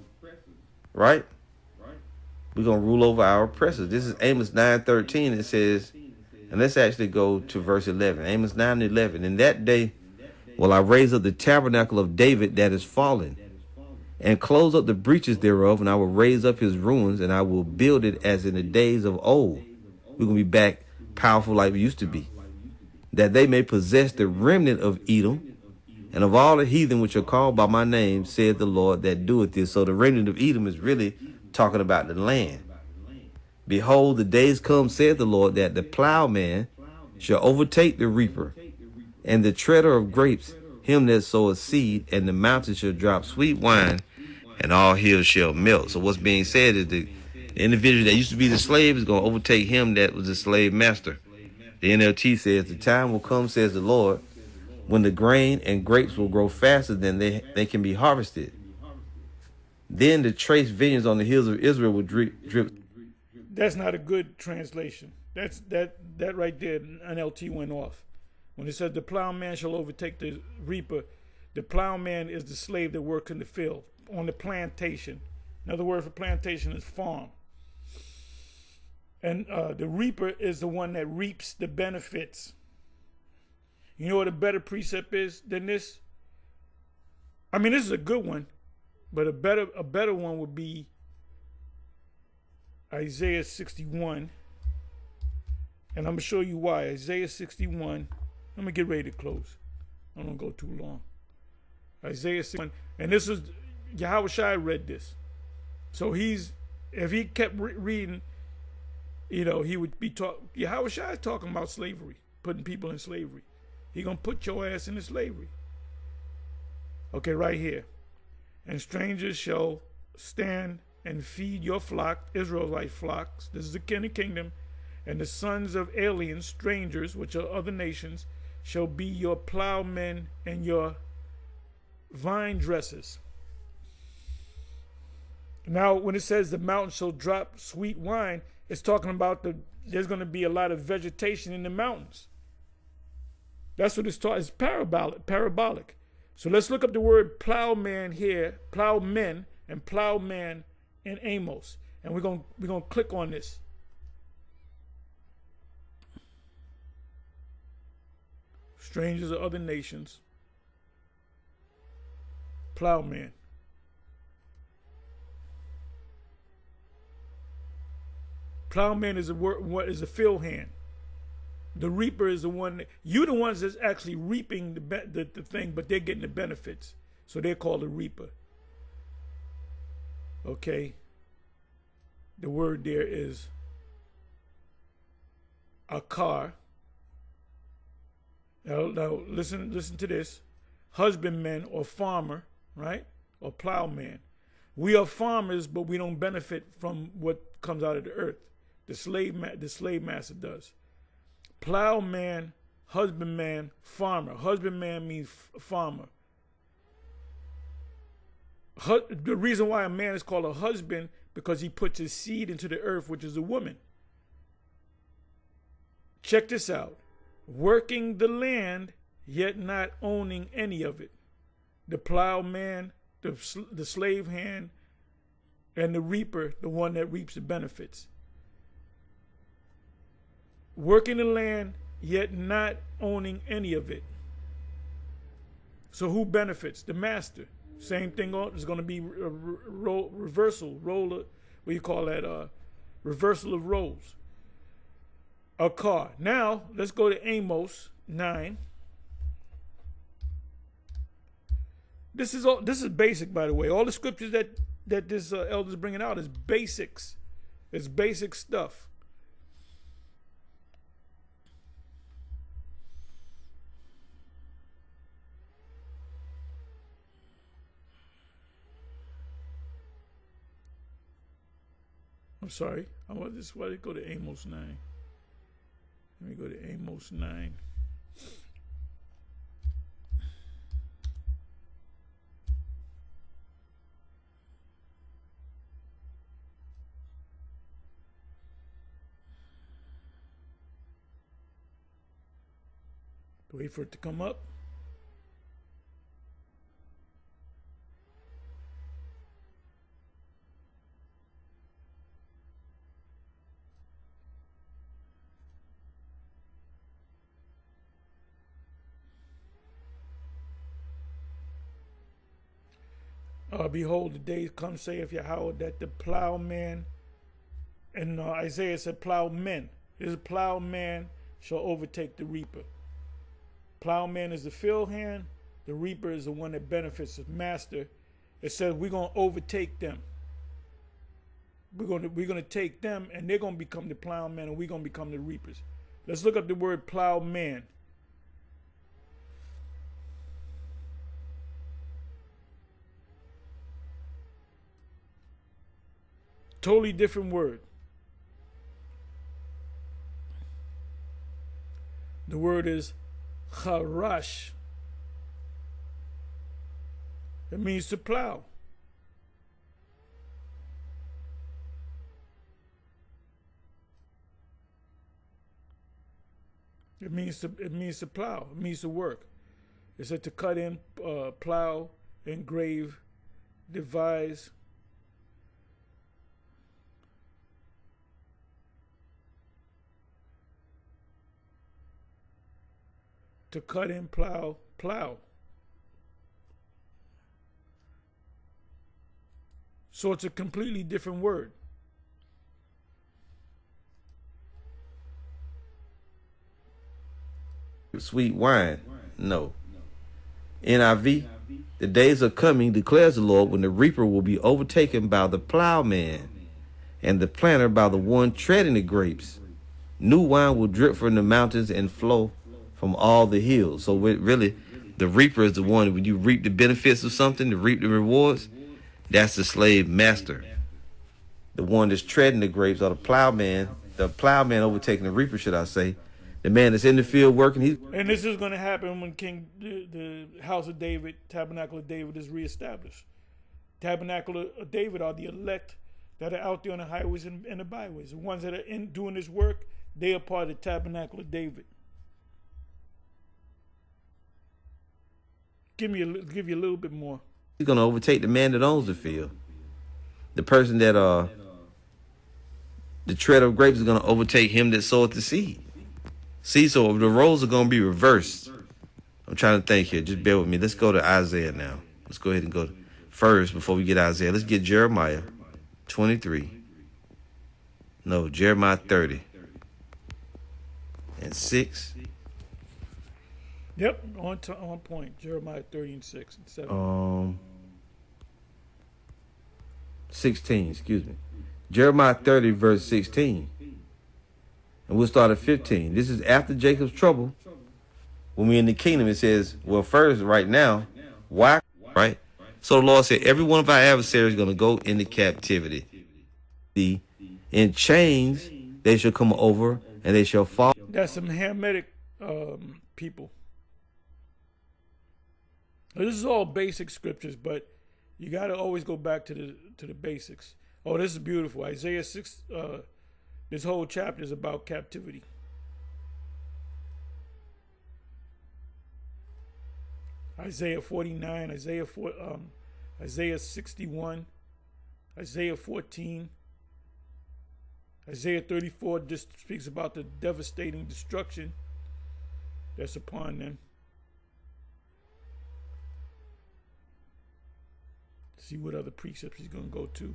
right? We're going to rule over our oppressors. This is Amos 9:13. It says, and let's actually go to verse 11. Amos 9:11. In that day will I raise up the tabernacle of David that is fallen, and close up the breaches thereof, and I will raise up his ruins, and I will build it as in the days of old. We're going to be back powerful like we used to be, that they may possess the remnant of Edom, and of all the heathen which are called by my name, said the Lord that doeth this. So the remnant of Edom is really talking about the land. Behold, the days come, said the Lord, that the plowman shall overtake the reaper, and the treader of grapes, him that soweth seed, and the mountains shall drop sweet wine, and all hills shall melt. So what's being said is the individual that used to be the slave is going to overtake him that was the slave master. The NLT says, the time will come, says the Lord, when the grain and grapes will grow faster than they can be harvested. Then the trace vineyards on the hills of Israel will drip. That's not a good translation. That right there, NLT went off. When it says the plowman shall overtake the reaper, the plowman is the slave that works in the field, on the plantation. Another word for plantation is farm. And the reaper is the one that reaps the benefits. You know what a better precept is than this? I mean, this is a good one, but a better one would be Isaiah 61. And I'm going to show you why. Isaiah 61. I'm going to get ready to close. I don't go too long. Isaiah 61. And this is, Yahushua read this. So if he kept reading, you know, he would be Yahushua is talking about slavery, putting people in slavery. He going to put your ass into slavery. Okay, right here. And strangers shall stand and feed your flock, Israelite flocks. This is the king of kingdom. And the sons of aliens, strangers, which are other nations, shall be your plowmen and your vine dressers. Now, when it says the mountain shall drop sweet wine, it's talking about there's going to be a lot of vegetation in the mountains. That's what it's taught. It's parabolic. So let's look up the word plowman here, plowmen and plowman in Amos, and we're gonna click on this. Strangers of other nations. Plowman. Plowman is a field hand. The reaper is the one. You're the ones that's actually reaping the thing, but they're getting the benefits. So they're called a reaper. Okay. The word there is a car. Now listen to this. Husbandman or farmer, right? Or plowman. We are farmers, but we don't benefit from what comes out of the earth. The slave master does. Plowman, husbandman, farmer. Husbandman means farmer. The reason why a man is called a husband, because he puts his seed into the earth, which is a woman. Check this out. Working the land, yet not owning any of it. The plowman, the slave hand, and the reaper, the one that reaps the benefits. Working the land, yet not owning any of it. So who benefits? The master. Same thing. There's going to be a reversal, roller. What do you call that? Reversal of roles. A car. Now let's go to Amos 9. This is basic, by the way. All the scriptures that this elder is bringing out is basics. It's basic stuff. I'm sorry. I want this. Why did it go to Amos 9? Let me go to Amos 9. Wait for it to come up. Behold, the days come, saith Yahweh, that the plowman, and Isaiah said plowmen. His plowman shall overtake the reaper. Plowman is the field hand. The reaper is the one that benefits the master. It says we're going to overtake them. We're going to take them, and they're going to become the plowmen, and we're going to become the reapers. Let's look up the word plowman. Totally different word. The word is charash. It means to plow. It means to plow. It means to work. It said to cut in, plow, engrave, devise. To cut in, plow, plow. So it's a completely different word. Sweet wine? No. NIV? The days are coming, declares the Lord, when the reaper will be overtaken by the plowman, and the planter by the one treading the grapes. New wine will drip from the mountains and flow from all the hills. So really, the reaper is the one, when you reap the benefits of something, to reap the rewards, that's the slave master. The one that's treading the grapes, or the plowman overtaking the reaper, should I say. The man that's in the field working. And this is going to happen when the house of David, tabernacle of David, is reestablished. Tabernacle of David are the elect that are out there on the highways and the byways. The ones that are doing this work, they are part of the tabernacle of David. Give you a little bit more. He's going to overtake the man that owns the field. The person that the tread of grapes is going to overtake him that soweth the seed. See, so the roles are going to be reversed. I'm trying to think here. Just bear with me. Let's go to Isaiah now. Let's go ahead and go first before we get Isaiah. Let's get Jeremiah 23. No, Jeremiah 30. And 6. Yep, on point. Jeremiah 30 and 6 and 7. 16, excuse me. Jeremiah 30, verse 16. And we'll start at 15. This is after Jacob's trouble. When we're in the kingdom, it says, well, first, right now, why? Right? So the Lord said, every one of our adversaries is going to go into captivity. In chains, they shall come over, and they shall fall. That's some Hamitic people. This is all basic scriptures, but you got to always go back to the basics. Oh, this is beautiful. Isaiah 6, this whole chapter is about captivity. Isaiah 49, Isaiah Isaiah 61, Isaiah 14, Isaiah 34 just speaks about the devastating destruction that's upon them. See what other precepts he's going to go to.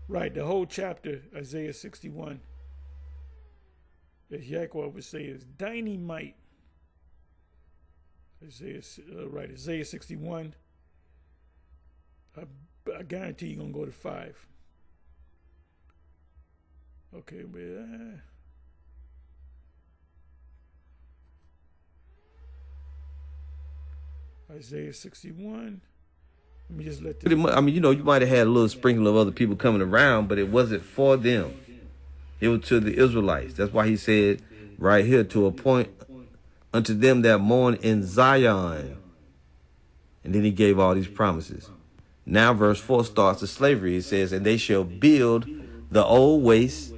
Right, the whole chapter, Isaiah 61, as Yaquah would say, is dynamite. Isaiah 61. I guarantee you're going to go to 5. Okay, but Isaiah 61. Let me just let this. I mean, you might have had a little sprinkle of other people coming around, but it wasn't for them. It was to the Israelites. That's why he said right here, to appoint unto them that mourn in Zion. And then he gave all these promises. Now verse 4 starts the slavery. It says, and they shall build the old wastes.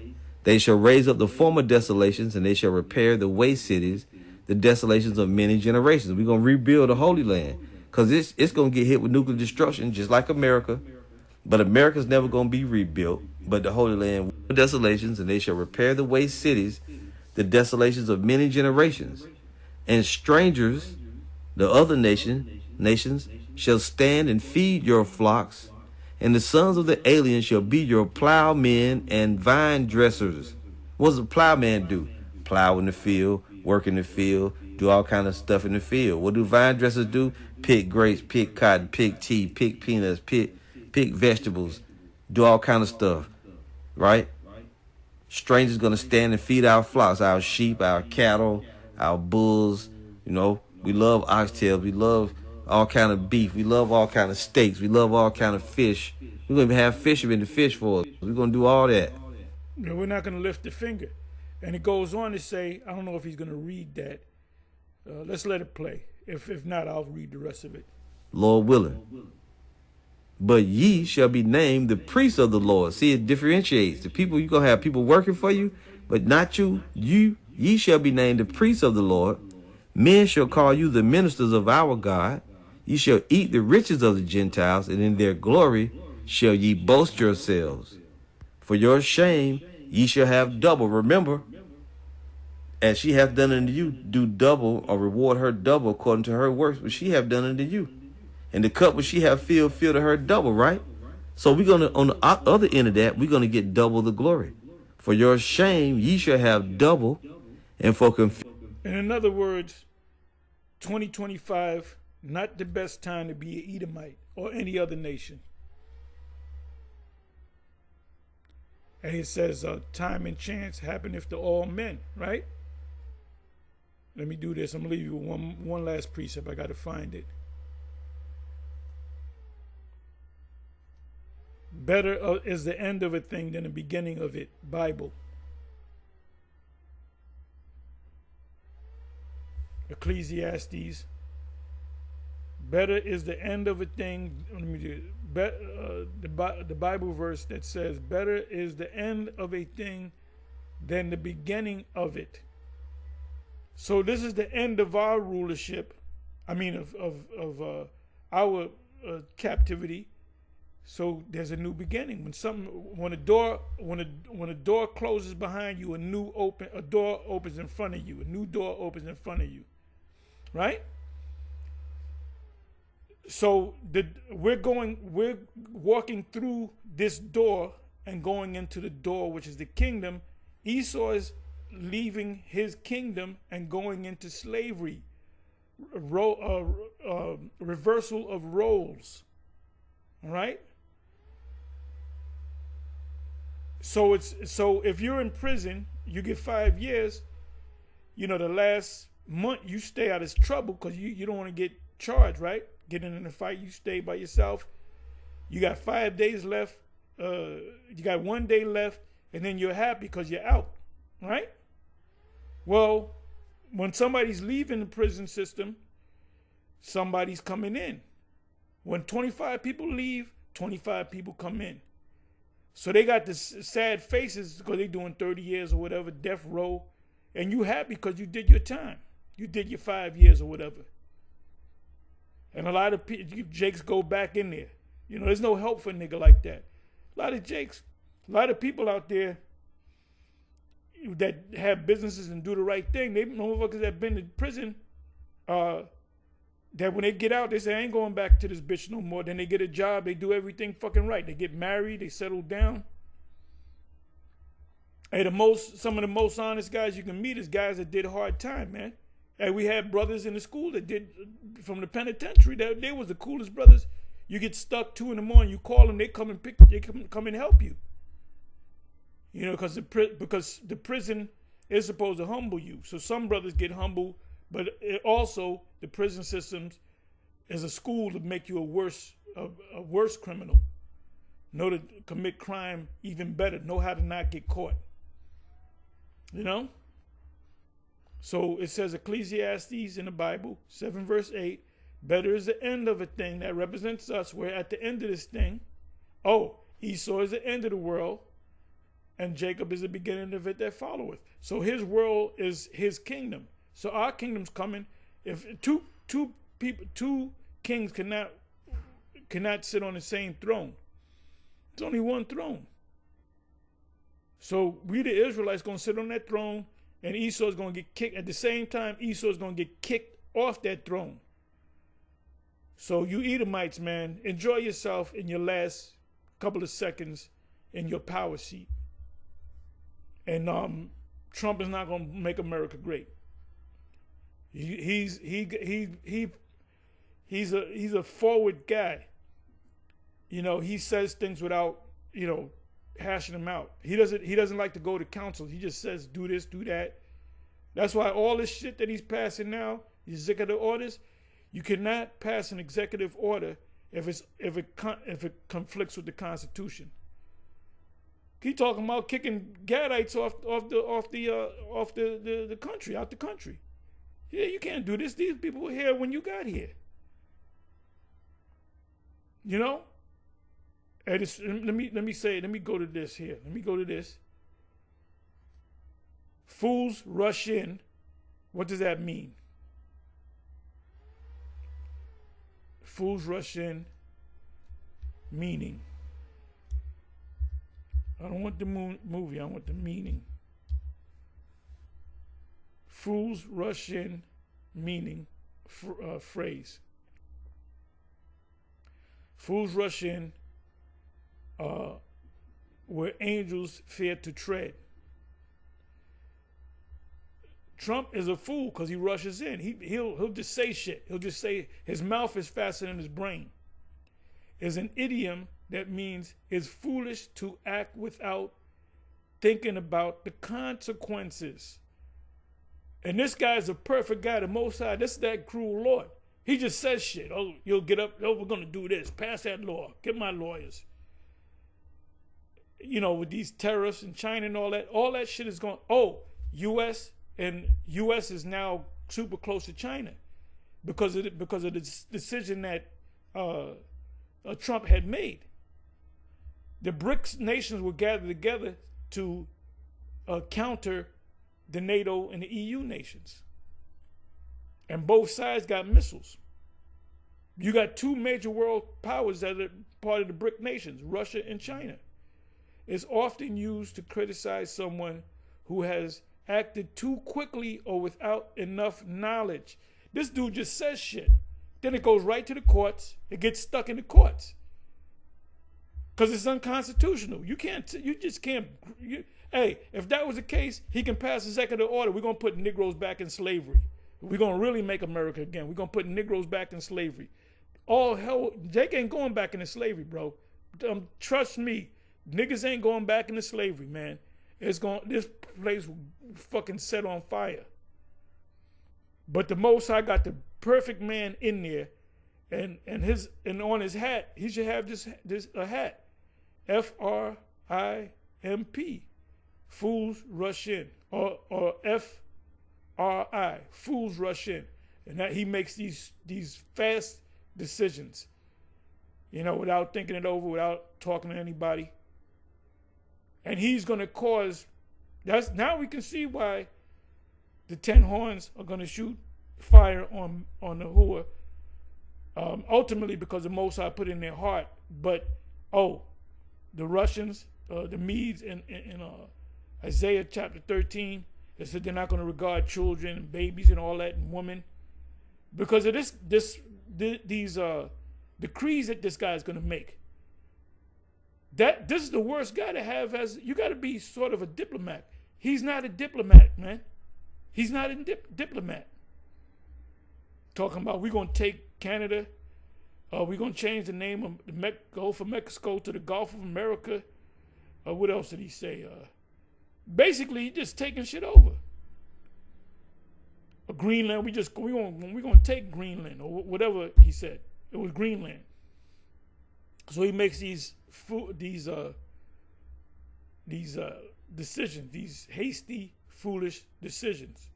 They shall raise up the former desolations, and they shall repair the waste cities, the desolations of many generations. We're going to rebuild the Holy Land, because it's going to get hit with nuclear destruction just like America. But America's never going to be rebuilt. But the Holy Land, desolations, and they shall repair the waste cities, the desolations of many generations. And strangers, the other nations, shall stand and feed your flocks, and the sons of the aliens shall be your plowmen and vine dressers. What does a plowman do? Plow in the field, work in the field, do all kind of stuff in the field. What do vine dressers do? Pick grapes, pick cotton, pick tea, pick peanuts, pick vegetables, do all kind of stuff, right? Strangers going to stand and feed our flocks, our sheep, our cattle, our bulls. We love oxtails. We love all kind of beef. We love all kind of steaks. We love all kind of fish. We're going to have fishermen to fish for us. We're going to do all that. We're not going to lift a finger. And it goes on to say, I don't know if he's going to read that. Let's let it play. If not, I'll read the rest of it. Lord willing. But ye shall be named the priests of the Lord. See, it differentiates. The people, you're going to have people working for you, but not you. Ye shall be named the priests of the Lord. Men shall call you the ministers of our God. Ye shall eat the riches of the Gentiles, and in their glory shall ye boast yourselves. For your shame ye shall have double. Remember, as she hath done unto you, do double, or reward her double according to her works, which she have done unto you. And the cup which she have filled to her double, right? So we're going to, on the other end of that, we're going to get double the glory. For your shame ye shall have double, and for confusion. In other words, 2025, not the best time to be an Edomite or any other nation. And it says, time and chance happeneth to all men, right? Let me do this. I'm going to leave you with one last precept. I got to find it. Better is the end of a thing than the beginning of it. Bible. Ecclesiastes. Better is the end of a thing. Let me do it. The Bible verse that says, better is the end of a thing than the beginning of it. So this is the end of our rulership. I mean, of our captivity. So there's a new beginning. When a door closes behind you, a door opens in front of you. A new door opens in front of you, right? So we're walking through this door and going into the door, which is the kingdom. Esau is leaving his kingdom and going into slavery. Reversal of roles. All right. So if you're in prison, you get 5 years. The last month you stay out of trouble because you don't want to get charged, right? Getting in a fight, you stay by yourself. You got 5 days left. You got 1 day left, and then you're happy because you're out, right? Well, when somebody's leaving the prison system, somebody's coming in. When 25 people leave, 25 people come in. So they got this sad faces because they're doing 30 years or whatever, death row, and you happy because you did your time. You did your 5 years or whatever. And a lot of Jakes go back in there. You know, there's no help for a nigga like that. A lot of Jakes, a lot of people out there that have businesses and do the right thing, they motherfuckers that been in prison, that when they get out, they say, I ain't going back to this bitch no more. Then they get a job, they do everything fucking right. They get married, they settle down. Hey, some of the most honest guys you can meet is guys that did hard time, man. And we had brothers in the school that did, from the penitentiary, that they was the coolest brothers. You get stuck 2 in the morning, you call them, they come and help you. You know, because the prison is supposed to humble you. So some brothers get humbled, but also the prison systems is a school to make you a worse criminal. Know to commit crime even better. Know how to not get caught. You know? So it says Ecclesiastes in the Bible, 7 verse 8, better is the end of a thing that represents us. We're at the end of this thing. Oh, Esau is the end of the world, and Jacob is the beginning of it that followeth. So his world is his kingdom. So our kingdom's coming. If two kings cannot sit on the same throne. It's only one throne. So we the Israelites gonna sit on that throne, and Esau's gonna get kicked. At the same time, Esau's gonna get kicked off that throne. So you Edomites, man, enjoy yourself in your last couple of seconds in your power seat. And Trump is not gonna make America great. He's a forward guy. You know, he says things without, you know, hashing them out. He doesn't like to go to council. He just says do this, do that. That's why all this shit that he's passing now, these executive orders, you cannot pass an executive order if it conflicts with the Constitution. He talking about kicking Gadites off the country, out the country. Yeah, you can't do this. These people were here when you got here. You know? And let me go to this here. Let me go to this. Fools rush in. What does that mean? Fools rush in, meaning. I don't want the movie, I want the meaning. Fools rush in, meaning, phrase. Fools rush in where angels fear to tread. Trump is a fool because he rushes in. He'll just say shit. He'll just say his mouth is faster than his brain. Is an idiom that means it's foolish to act without thinking about the consequences. And this guy's a perfect guy, the Most High. This is that cruel Lord. He just says shit. Oh, you'll get up. Oh, we're going to do this. Pass that law. Get my lawyers. You know, with these tariffs in China and all that shit is going. Oh, U.S. is now super close to China because of the decision that Trump had made. The BRICS nations were gathered together to counter the NATO and the EU nations. And both sides got missiles. You got 2 major world powers that are part of the BRIC nations, Russia and China. It's often used to criticize someone who has acted too quickly or without enough knowledge. This dude just says shit. Then it goes right to the courts. It gets stuck in the courts. Because it's unconstitutional. Hey, if that was the case, he can pass executive order. We're going to put Negroes back in slavery. We're going to really make America again. We're going to put Negroes back in slavery. All hell, Jake ain't going back into slavery, bro. Trust me, niggas ain't going back into slavery, man. This place will fucking set on fire. But the Most High got the perfect man in there, and on his hat, he should have a hat. FRIMP. Fools rush in. Or FRI. Fools rush in. And that he makes these fast decisions, you know, without thinking it over, without talking to anybody. And he's going to cause, now we can see why the 10 horns are going to shoot fire on the Hua ultimately because the Most High put in their heart. But the Russians, the Medes in Isaiah chapter 13, they said they're not going to regard children and babies and all that and women because of these decrees that this guy is going to make. This is the worst guy to have as you got to be sort of a diplomat. He's not a diplomat, man. He's not a diplomat. Talking about we're going to take Canada, we're going to change the name of the Gulf of Mexico to the Gulf of America. What else did he say? Basically, he's just taking shit over. Greenland, we're going to take Greenland or whatever he said. It was Greenland. So he makes these decisions, these hasty, foolish decisions.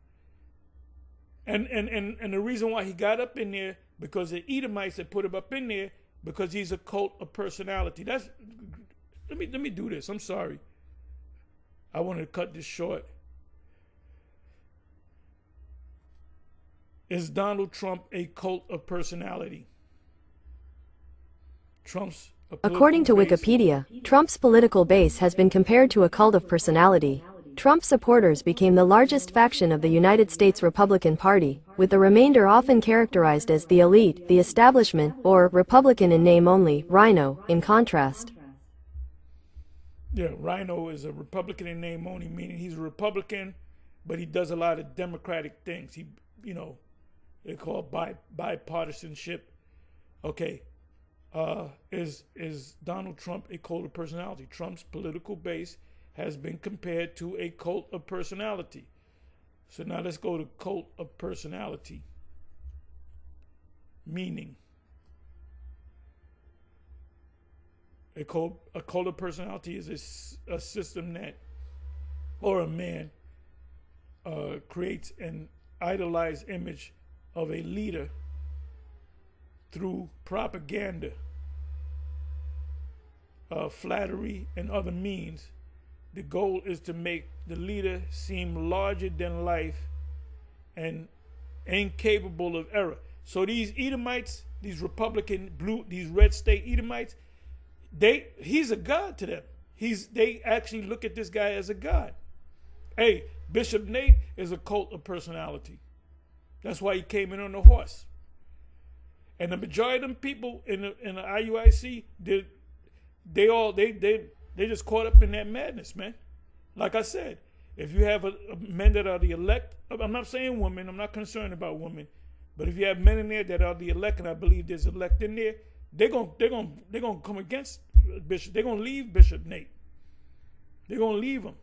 And the reason why he got up in there, because the Edomites had put him up in there, because he's a cult of personality. Let me do this. I'm sorry. I wanted to cut this short. Is Donald Trump a cult of personality? According to Wikipedia, Trump's political base has been compared to a cult of personality. Trump supporters became the largest faction of the United States Republican Party, with the remainder often characterized as the elite, the establishment, or Republican in name only, Rhino, in contrast. Yeah, Rhino is a Republican in name only, meaning he's a Republican, but he does a lot of Democratic things. They call it bipartisanship. Okay. Is Donald Trump a cult of personality? Trump's political base has been compared to a cult of personality. So now let's go to cult of personality. Meaning, a cult of personality is a system that, or a man, creates an idolized image of a leader through propaganda, flattery, and other means. The goal is to make the leader seem larger than life and incapable of error. So these Edomites, these Republican these red state Edomites, he's a god to them. They actually look at this guy as a god. Hey, Bishop Nate is a cult of personality. That's why he came in on the horse. And the majority of them people in the IUIC, they just caught up in that madness, man. Like I said, if you have men that are the elect, I'm not saying women, I'm not concerned about women, but if you have men in there that are the elect, and I believe there's elect in there, they're gonna come against Bishop. They're gonna leave Bishop Nate. They're gonna leave him.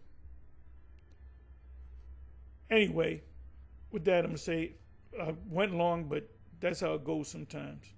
Anyway, with that, I'm gonna say I went long, but that's how it goes sometimes.